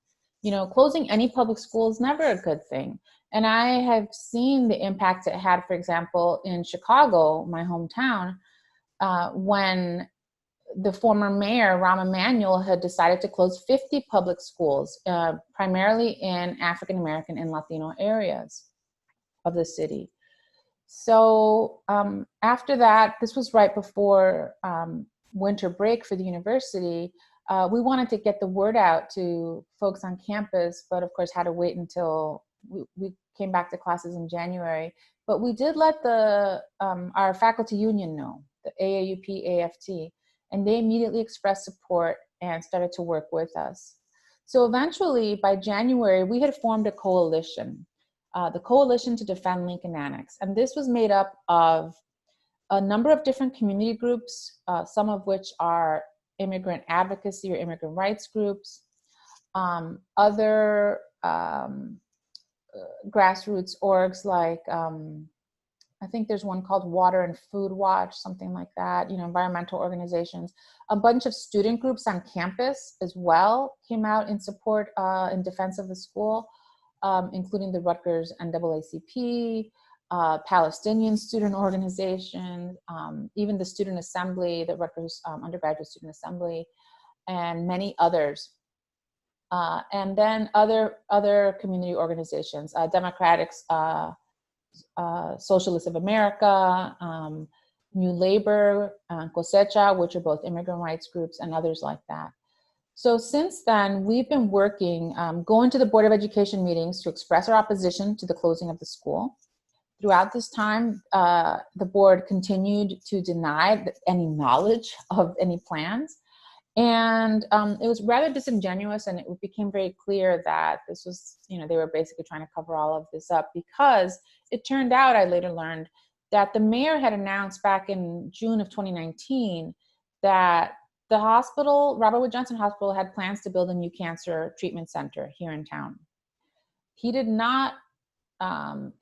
You know, closing any public school is never a good thing. And I have seen the impact it had, for example, in Chicago, my hometown, when the former mayor, Rahm Emanuel, had decided to close 50 public schools, primarily in African American and Latino areas of the city. So after that, this was right before winter break for the university. We wanted to get the word out to folks on campus, but of course had to wait until we came back to classes in January. But we did let our faculty union know, the AAUP-AFT, and they immediately expressed support and started to work with us. So eventually, by January, we had formed a coalition, the Coalition to Defend Lincoln Annex. And this was made up of a number of different community groups, some of which are immigrant advocacy or immigrant rights groups, other grassroots orgs like, I think there's one called Water and Food Watch, something like that, you know, environmental organizations. A bunch of student groups on campus as well came out in support, in defense of the school, including the Rutgers NAACP, Palestinian student organization, even the Student Assembly, the Rutgers Undergraduate Student Assembly, and many others. And then other community organizations, Democrats, Socialists of America, New Labor, Cosecha, which are both immigrant rights groups, and others like that. So since then, we've been working, going to the Board of Education meetings to express our opposition to the closing of the school. Throughout this time, the board continued to deny any knowledge of any plans. And it was rather disingenuous, and it became very clear that this was, you know, they were basically trying to cover all of this up, because it turned out, I later learned, that the mayor had announced back in June of 2019 that the hospital, Robert Wood Johnson Hospital, had plans to build a new cancer treatment center here in town. He did not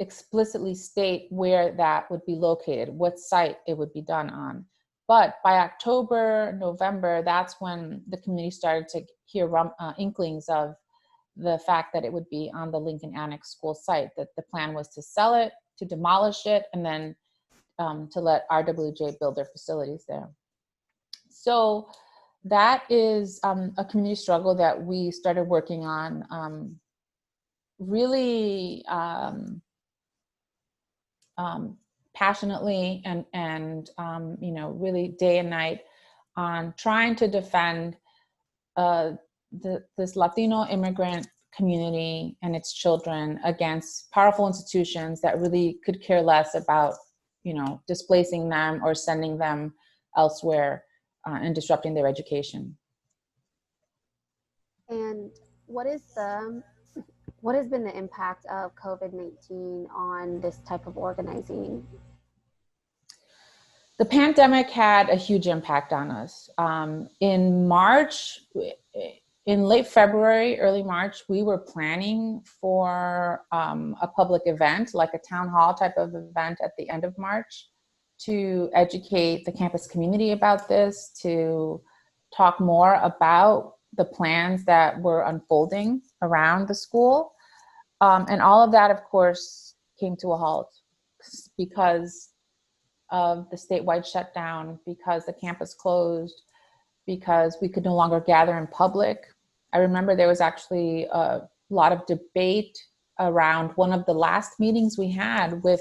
explicitly state where that would be located, what site it would be done on. But by October, November, that's when the community started to hear inklings of the fact that it would be on the Lincoln Annex school site, that the plan was to sell it, to demolish it, and then to let RWJ build their facilities there. So that is a community struggle that we started working on really passionately and you know, really day and night on trying to defend this Latino immigrant community and its children against powerful institutions that really could care less about, you know, displacing them or sending them elsewhere and disrupting their education. And What is the what has been the impact of COVID-19 on this type of organizing? The pandemic had a huge impact on us. In March, in late February, early March, we were planning for a public event, like a town hall type of event at the end of March, to educate the campus community about this, to talk more about the plans that were unfolding around the school. And all of that, of course, came to a halt because of the statewide shutdown, because the campus closed, because we could no longer gather in public. I remember there was actually a lot of debate around one of the last meetings we had with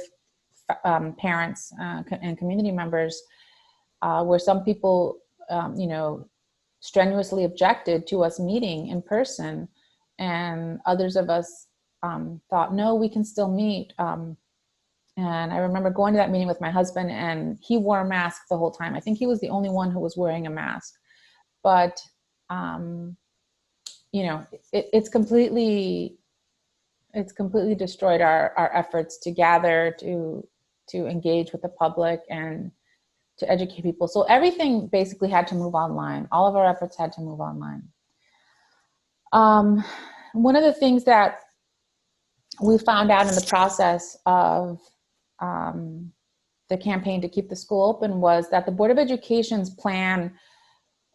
parents and community members, where some people, strenuously objected to us meeting in person, and others of us thought, no, we can still meet. And I remember going to that meeting with my husband, and he wore a mask the whole time. I think he was the only one who was wearing a mask. But, it's completely destroyed our efforts to gather, to engage with the public and to educate people. So everything basically had to move online. All of our efforts had to move online. One of the things that we found out in the process of the campaign to keep the school open was that the Board of Education's plan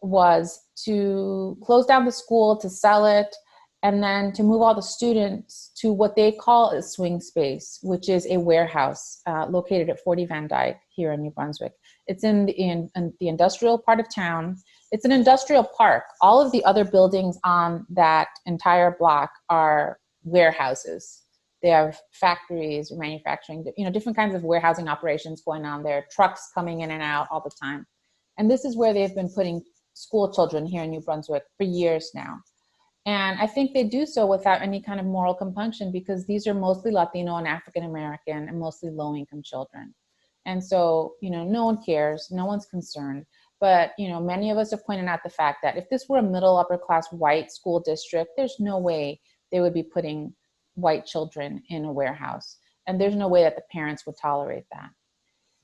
was to close down the school, to sell it, and then to move all the students to what they call a swing space, which is a warehouse located at 40 Van Dyke here in New Brunswick. It's in the industrial part of town. It's an industrial park. All of the other buildings on that entire block are warehouses. They have factories, manufacturing, different kinds of warehousing operations going on there, trucks coming in and out all the time. And this is where they've been putting school children here in New Brunswick for years now. And I think they do so without any kind of moral compunction, because these are mostly Latino and African American and mostly low-income children. And so, no one cares, no one's concerned. But, many of us have pointed out the fact that if this were a middle upper class white school district, there's no way they would be putting white children in a warehouse. And there's no way that the parents would tolerate that.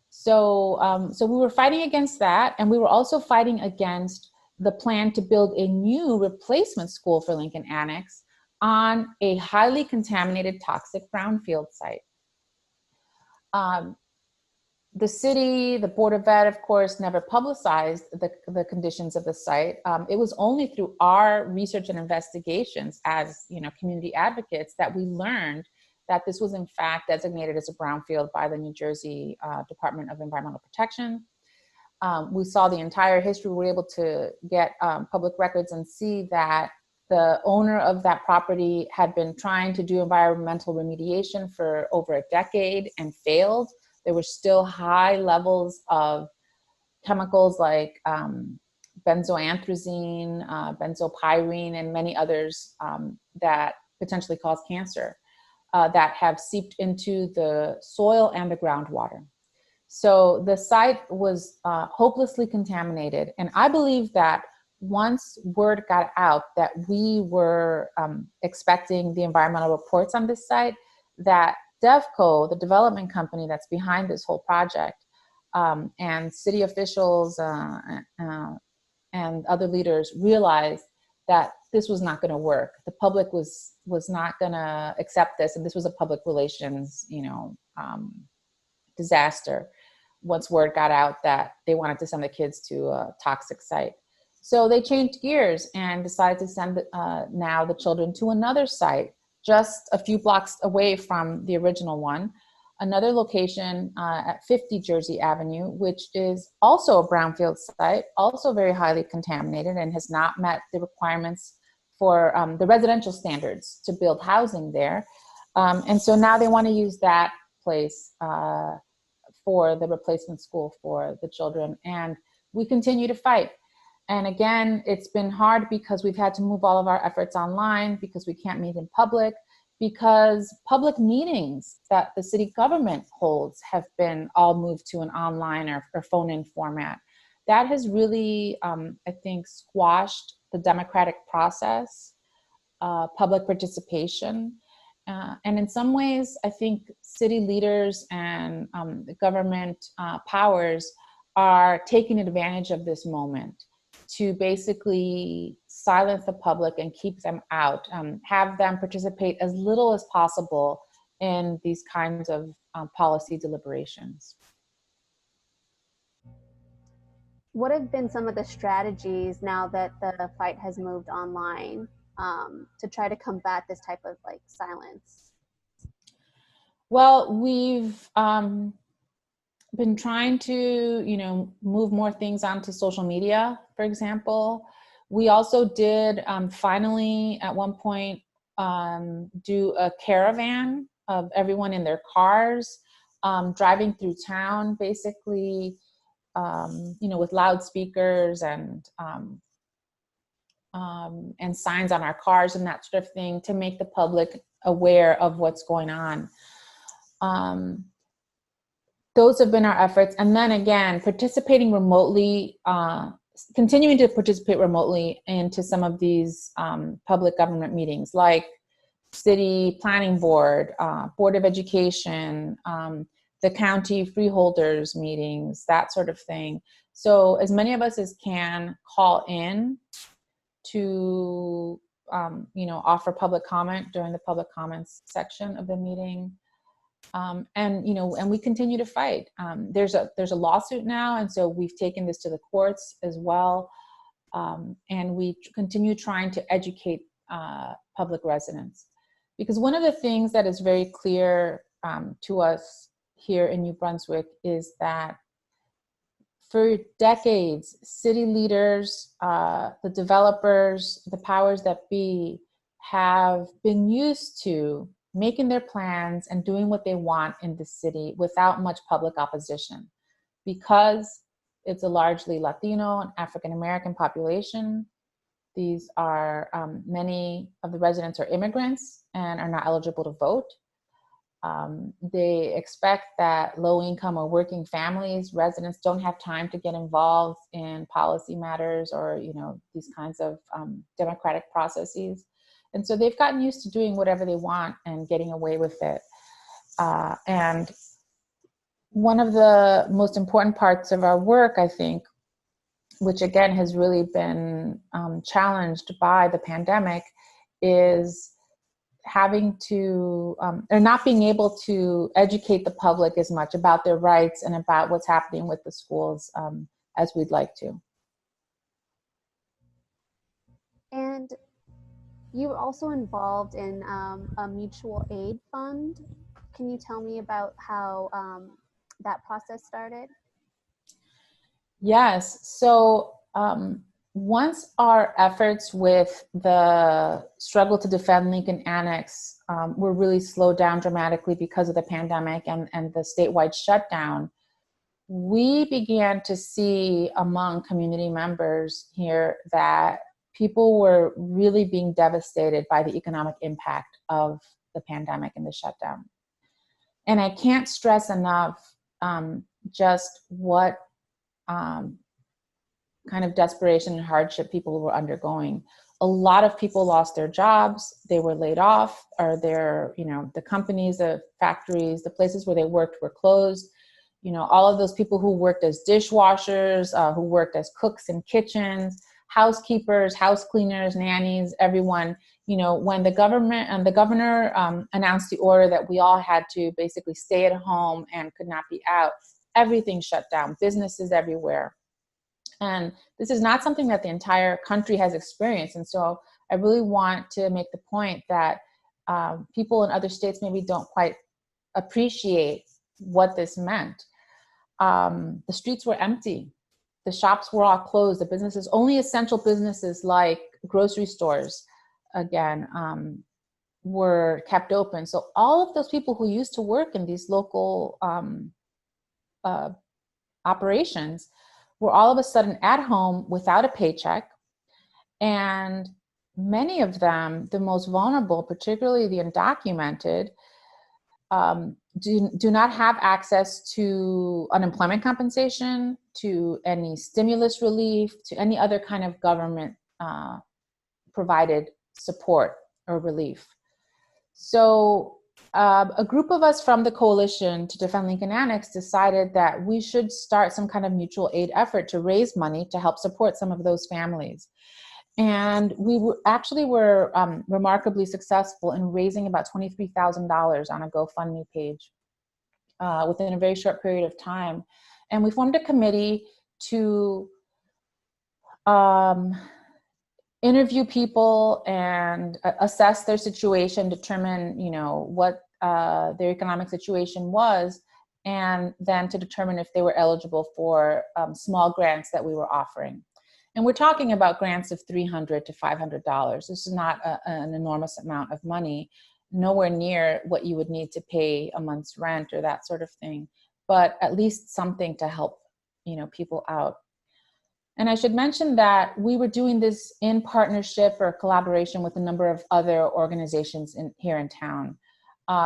So we were fighting against that. And we were also fighting against the plan to build a new replacement school for Lincoln Annex on a highly contaminated toxic brownfield site. The city, the Board of Ed, of course, never publicized the conditions of the site. It was only through our research and investigations as community advocates that we learned that this was in fact designated as a brownfield by the New Jersey Department of Environmental Protection. We saw the entire history. We were able to get public records and see that the owner of that property had been trying to do environmental remediation for over a decade and failed. There were still high levels of chemicals like benzoanthrosine, benzopyrene, and many others that potentially cause cancer that have seeped into the soil and the groundwater. So the site was hopelessly contaminated. And I believe that once word got out that we were expecting the environmental reports on this site, that DevCo, the development company that's behind this whole project, and city officials and other leaders realized that this was not going to work. The public was not going to accept this, and this was a public relations, disaster. Once word got out that they wanted to send the kids to a toxic site, so they changed gears and decided to send now the children to another site, just a few blocks away from the original one, another location at 50 Jersey Avenue, which is also a brownfield site, also very highly contaminated and has not met the requirements for the residential standards to build housing there. And so now they want to use that place for the replacement school for the children. And we continue to fight. And again, it's been hard because we've had to move all of our efforts online, because we can't meet in public, because public meetings that the city government holds have been all moved to an online or phone-in format. That has really, I think, squashed the democratic process public participation. And in some ways, I think city leaders and the government powers are taking advantage of this moment to basically silence the public and keep them out, have them participate as little as possible in these kinds of policy deliberations. What have been some of the strategies now that the fight has moved online to try to combat this type of like silence? Well, we've been trying to, move more things onto social media, for example. We also did finally at one point do a caravan of everyone in their cars, driving through town, basically, with loudspeakers and signs on our cars and that sort of thing to make the public aware of what's going on. Those have been our efforts. And then again, participating remotely, continuing to participate remotely into some of these public government meetings, like city planning board, board of education, the county freeholders meetings, that sort of thing. So as many of us as can call in to, offer public comment during the public comments section of the meeting. And we continue to fight. There's a lawsuit now, and so we've taken this to the courts as well. And we continue trying to educate public residents, because one of the things that is very clear to us here in New Brunswick is that for decades, city leaders, the developers, the powers that be have been used to making their plans and doing what they want in the city without much public opposition. Because it's a largely Latino and African American population, these are, many of the residents are immigrants and are not eligible to vote. They expect that low-income or working families, residents don't have time to get involved in policy matters or, these kinds of democratic processes. And so they've gotten used to doing whatever they want and getting away with it. And one of the most important parts of our work, I think, which again has really been challenged by the pandemic, is having to, or not being able to educate the public as much about their rights and about what's happening with the schools as we'd like to. And you were also involved in a mutual aid fund. Can you tell me about how that process started? Yes. So once our efforts with the struggle to defend Lincoln Annex were really slowed down dramatically because of the pandemic and the statewide shutdown, we began to see among community members here that people were really being devastated by the economic impact of the pandemic and the shutdown. And I can't stress enough just what kind of desperation and hardship people were undergoing. A lot of people lost their jobs, they were laid off, or the companies, the factories, the places where they worked were closed. All of those people who worked as dishwashers, who worked as cooks in kitchens, housekeepers, house cleaners, nannies, everyone, when the governor announced the order that we all had to basically stay at home and could not be out, everything shut down, businesses everywhere. And this is not something that the entire country has experienced. And so I really want to make the point that people in other states maybe don't quite appreciate what this meant. The streets were empty. The shops were all closed. The businesses, only essential businesses like grocery stores, again, were kept open. So all of those people who used to work in these local operations were all of a sudden at home without a paycheck. And many of them, the most vulnerable, particularly the undocumented, do not have access to unemployment compensation, to any stimulus relief, to any other kind of government provided support or relief. So a group of us from the Coalition to Defend Lincoln Annex decided that we should start some kind of mutual aid effort to raise money to help support some of those families. And we were remarkably successful in raising about $23,000 on a GoFundMe page within a very short period of time. And we formed a committee to interview people and assess their situation, determine, what their economic situation was, and then to determine if they were eligible for small grants that we were offering. And we're talking about grants of $300 to $500. This is not an enormous amount of money, nowhere near what you would need to pay a month's rent or that sort of thing, but at least something to help, people out. And I should mention that we were doing this in partnership or collaboration with a number of other organizations here in town.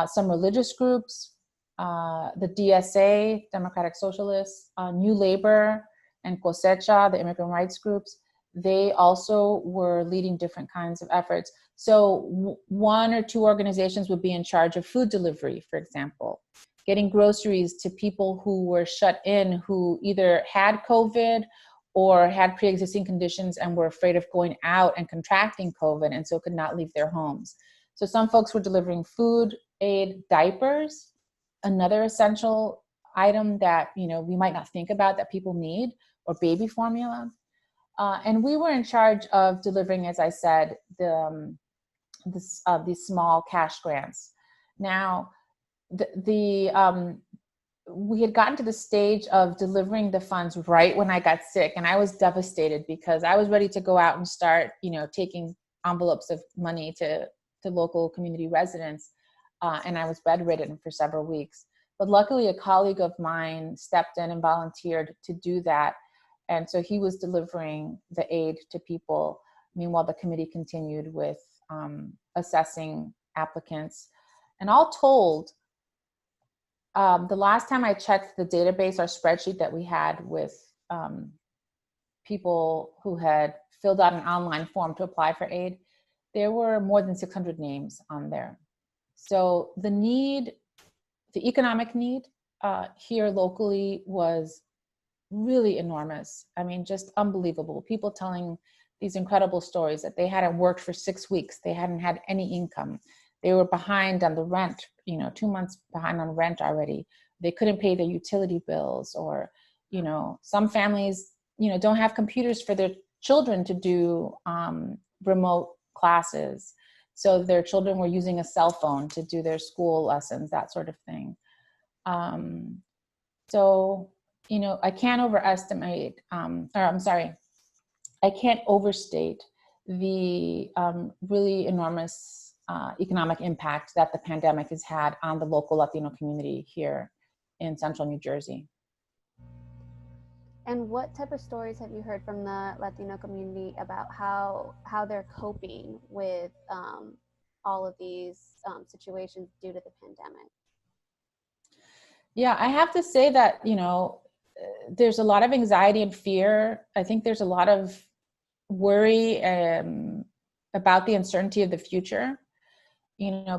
Some religious groups, the DSA, Democratic Socialists, New Labor, and Cosecha, the immigrant rights groups. They also were leading different kinds of efforts. So one or two organizations would be in charge of food delivery, for example, getting groceries to people who were shut in, who either had COVID or had pre-existing conditions and were afraid of going out and contracting COVID, and so could not leave their homes. So some folks were delivering food aid, diapers, another essential item that we might not think about that people need, or baby formula. And we were in charge of delivering, as I said, these small cash grants. Now, we had gotten to the stage of delivering the funds right when I got sick, and I was devastated because I was ready to go out and start, taking envelopes of money to local community residents, and I was bedridden for several weeks. But luckily, a colleague of mine stepped in and volunteered to do that, and so he was delivering the aid to people. Meanwhile, the committee continued with assessing applicants, and all told, the last time I checked the database, our spreadsheet that we had with people who had filled out an online form to apply for aid, there were more than 600 names on there. So the economic need here locally was really enormous. I mean, just unbelievable. People telling these incredible stories that they hadn't worked for 6 weeks. They hadn't had any income. They were behind on the rent, 2 months behind on rent already. They couldn't pay their utility bills, or, some families, don't have computers for their children to do remote classes. So their children were using a cell phone to do their school lessons, that sort of thing. I can't I can't overstate the really enormous economic impact that the pandemic has had on the local Latino community here in central New Jersey. And what type of stories have you heard from the Latino community about how they're coping with all of these situations due to the pandemic? Yeah, I have to say that, there's a lot of anxiety and fear. I think there's a lot of worry about the uncertainty of the future.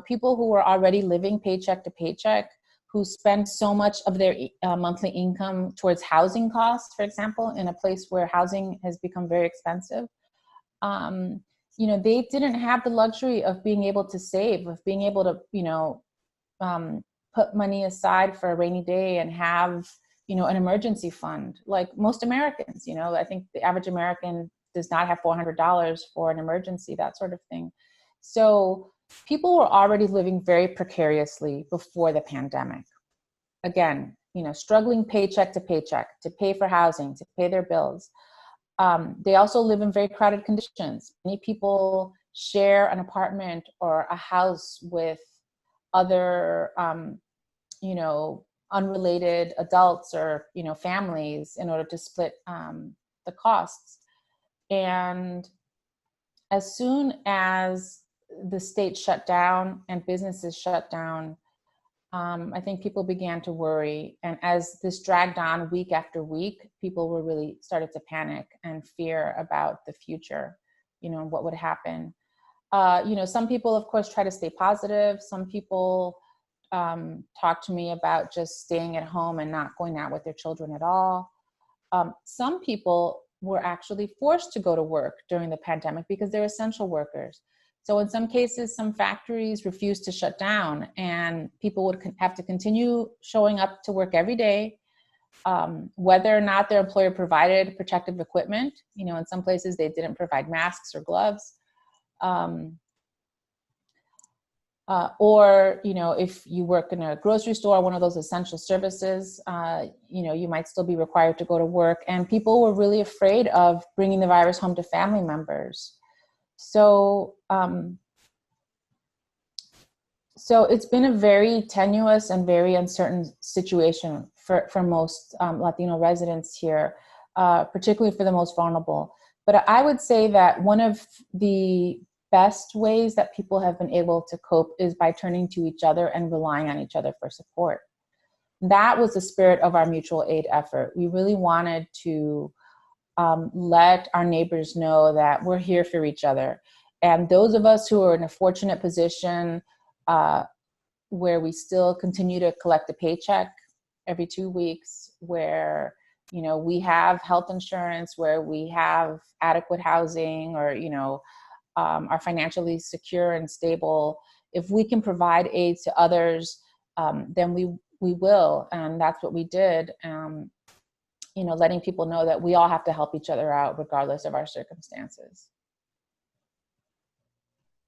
People who are already living paycheck to paycheck, who spend so much of their monthly income towards housing costs, for example, in a place where housing has become very expensive. They didn't have the luxury of being able to save, of being able to, put money aside for a rainy day and have, an emergency fund like most Americans. I think the average American does not have $400 for an emergency, that sort of thing. So people were already living very precariously before the pandemic. Again, struggling paycheck to paycheck to pay for housing, to pay their bills. They also live in very crowded conditions. Many people share an apartment or a house with other, unrelated adults or, families in order to split the costs. And as soon as the state shut down and businesses shut down, I think people began to worry. And as this dragged on week after week, people were really started to panic and fear about the future, and what would happen. Some people, of course, try to stay positive. Some people talk to me about just staying at home and not going out with their children at all. Some people were actually forced to go to work during the pandemic because they're essential workers. So in some cases, some factories refused to shut down, and people would have to continue showing up to work every day, whether or not their employer provided protective equipment. In some places they didn't provide masks or gloves. Or if you work in a grocery store, one of those essential services, you might still be required to go to work. And people were really afraid of bringing the virus home to family members. So it's been a very tenuous and very uncertain situation for most Latino residents here, particularly for the most vulnerable. But I would say that one of the best ways that people have been able to cope is by turning to each other and relying on each other for support. That was the spirit of our mutual aid effort. We really wanted to let our neighbors know that we're here for each other. And those of us who are in a fortunate position where we still continue to collect a paycheck every 2 weeks, where we have health insurance, where we have adequate housing, or are financially secure and stable, if we can provide aid to others, then we will. And that's what we did. Letting people know that we all have to help each other out regardless of our circumstances.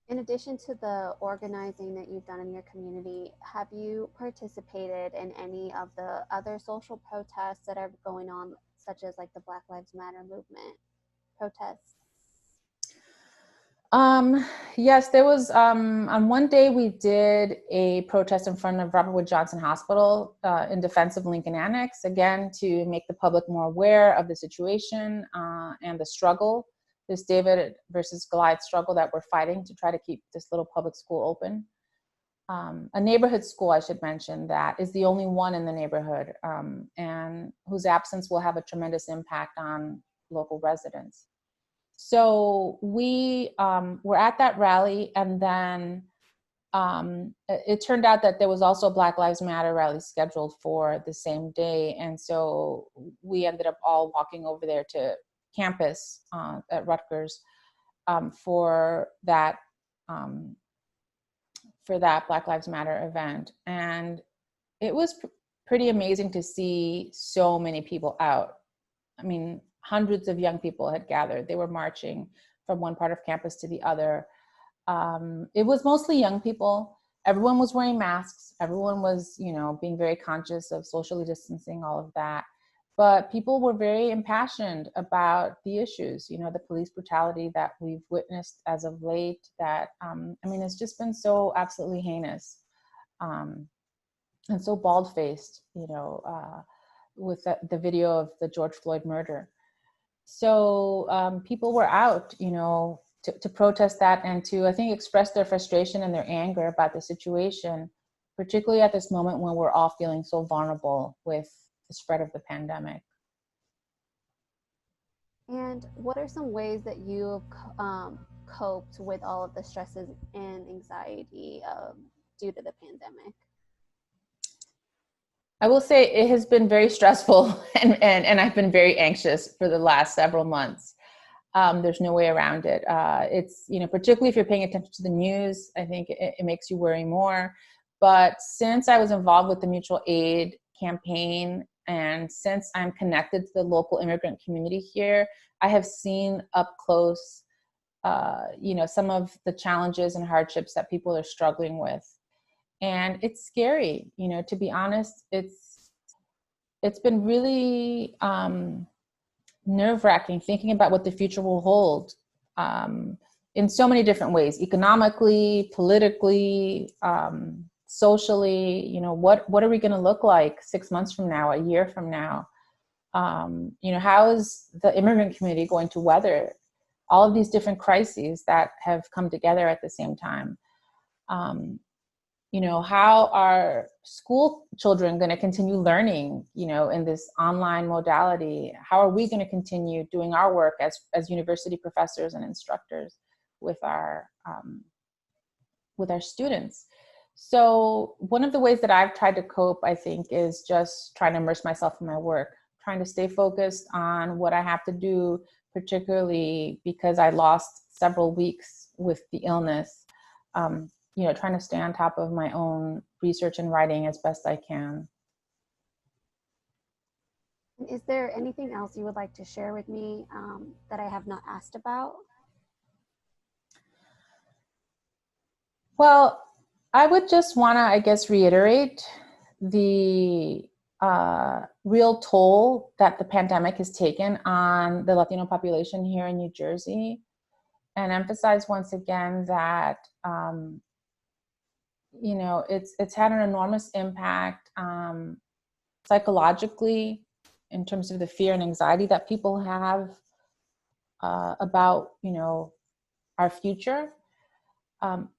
In addition to the organizing that you've done in your community, have you participated in any of the other social protests that are going on, such as like the Black Lives Matter movement protests? Yes, there was, on one day we did a protest in front of Robert Wood Johnson Hospital in defense of Lincoln Annex, again, to make the public more aware of the situation and the struggle, this David versus Goliath struggle that we're fighting to try to keep this little public school open. A neighborhood school, I should mention, that is the only one in the neighborhood, and whose absence will have a tremendous impact on local residents. So we were at that rally, and then it turned out that there was also a Black Lives Matter rally scheduled for the same day. And so we ended up all walking over there to campus at Rutgers for that Black Lives Matter event. And it was pretty amazing to see so many people out. I mean, hundreds of young people had gathered. They were marching from one part of campus to the other. It was mostly young people. Everyone was wearing masks. Everyone was, being very conscious of socially distancing, all of that. But people were very impassioned about the issues, the police brutality that we've witnessed as of late, that, it's just been so absolutely heinous and so bald-faced, with the video of the George Floyd murder. So people were out, to protest that and to, I think, express their frustration and their anger about the situation, particularly at this moment when we're all feeling so vulnerable with the spread of the pandemic. And what are some ways that you've coped with all of the stresses and anxiety due to the pandemic? I will say it has been very stressful and I've been very anxious for the last several months. There's no way around it. It's, particularly if you're paying attention to the news, I think it makes you worry more. But since I was involved with the mutual aid campaign, and since I'm connected to the local immigrant community here, I have seen up close, some of the challenges and hardships that people are struggling with. And it's scary, to be honest. It's been really nerve-wracking thinking about what the future will hold in so many different ways, economically, politically, socially. What are we going to look like 6 months from now, a year from now? How is the immigrant community going to weather all of these different crises that have come together at the same time? How are school children going to continue learning, in this online modality? How are we going to continue doing our work as university professors and instructors? with our students. So one of the ways that I've tried to cope, I think, is just trying to immerse myself in my work, trying to stay focused on what I have to do, particularly because I lost several weeks with the illness. Trying to stay on top of my own research and writing as best I can. Is there anything else you would like to share with me that I have not asked about? Well, I would just want to, I guess, reiterate the real toll that the pandemic has taken on the Latino population here in New Jersey, and emphasize once again that it's had an enormous impact psychologically, in terms of the fear and anxiety that people have about our future,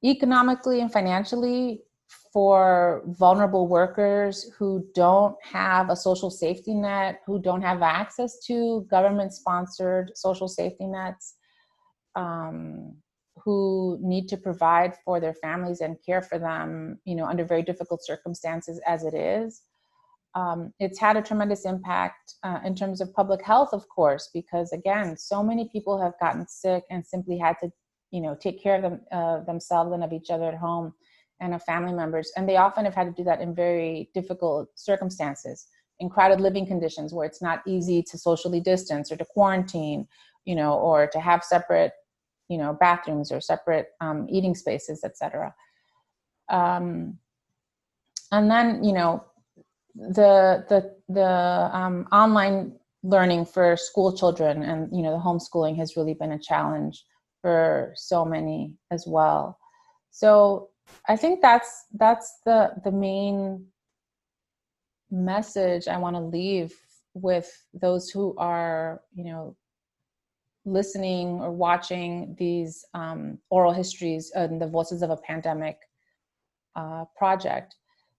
economically and financially, for vulnerable workers who don't have a social safety net, who don't have access to government-sponsored social safety nets, who need to provide for their families and care for them, under very difficult circumstances as it is. It's had a tremendous impact in terms of public health, of course, because again, so many people have gotten sick and simply had to, take care of themselves and of each other at home and of family members. And they often have had to do that in very difficult circumstances, in crowded living conditions where it's not easy to socially distance or to quarantine, or to have separate, bathrooms or separate eating spaces, etc. And then, the online learning for school children and the homeschooling has really been a challenge for so many as well. So I think that's the main message I want to leave with those who are listening or watching these oral histories and the Voices of a Pandemic project,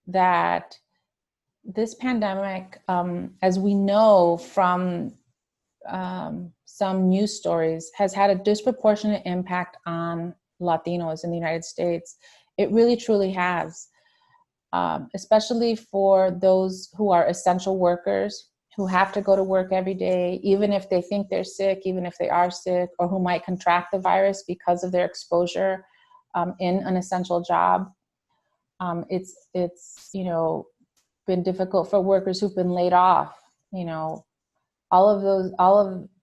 that this pandemic, as we know from some news stories, has had a disproportionate impact on Latinos in the United States. It really, truly has, especially for those who are essential workers, who have to go to work every day, even if they think they're sick, even if they are sick, or who might contract the virus because of their exposure in an essential job. It's been difficult for workers who've been laid off. All of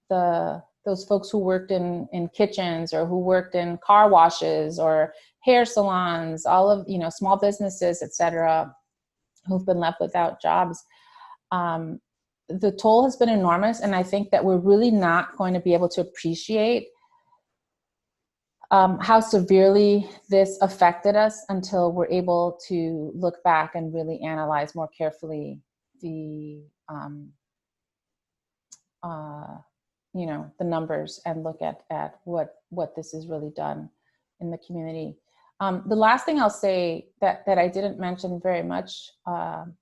those folks who worked in kitchens, or who worked in car washes or hair salons, all of small businesses, etc., who've been left without jobs. The toll has been enormous, and I think that we're really not going to be able to appreciate how severely this affected us until we're able to look back and really analyze more carefully the numbers and look at what this has really done in the community. The last thing I'll say that I didn't mention very much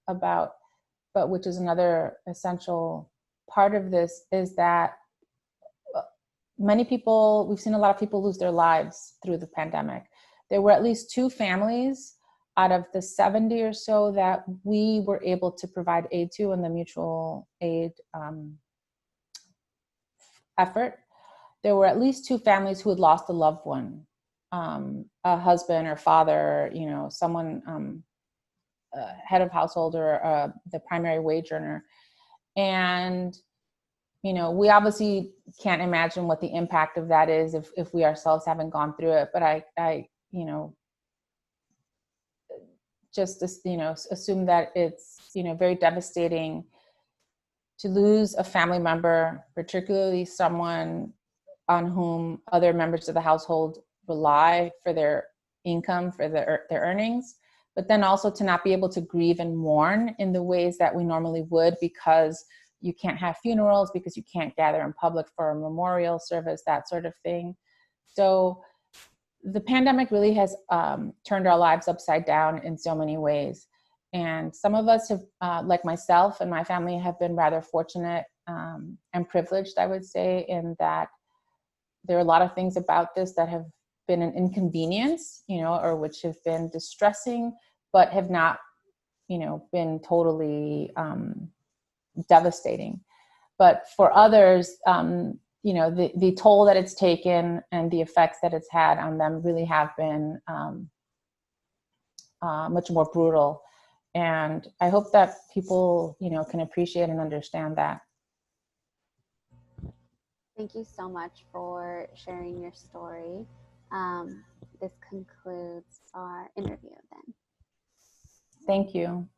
about, but which is another essential part of this, is that we've seen a lot of people lose their lives through the pandemic. There were at least 2 families out of the 70 or so that we were able to provide aid to in the mutual aid effort. There were at least 2 families who had lost a loved one, a husband or father, someone, head of household, or the primary wage earner. And we obviously can't imagine what the impact of that is if we ourselves haven't gone through it. But I just assume that it's very devastating to lose a family member, particularly someone on whom other members of the household rely for their income, for their earnings, but then also to not be able to grieve and mourn in the ways that we normally would, because you can't have funerals, because you can't gather in public for a memorial service, that sort of thing. So the pandemic really has turned our lives upside down in so many ways. And some of us have, like myself and my family, have been rather fortunate and privileged, I would say, in that there are a lot of things about this that have been an inconvenience, you know, or which have been distressing, but have not, you know, been totally devastating. But for others, you know, the toll that it's taken and the effects that it's had on them really have been much more brutal. And I hope that people, you know, can appreciate and understand that. Thank you so much for sharing your story. This concludes our interview then. Thank you.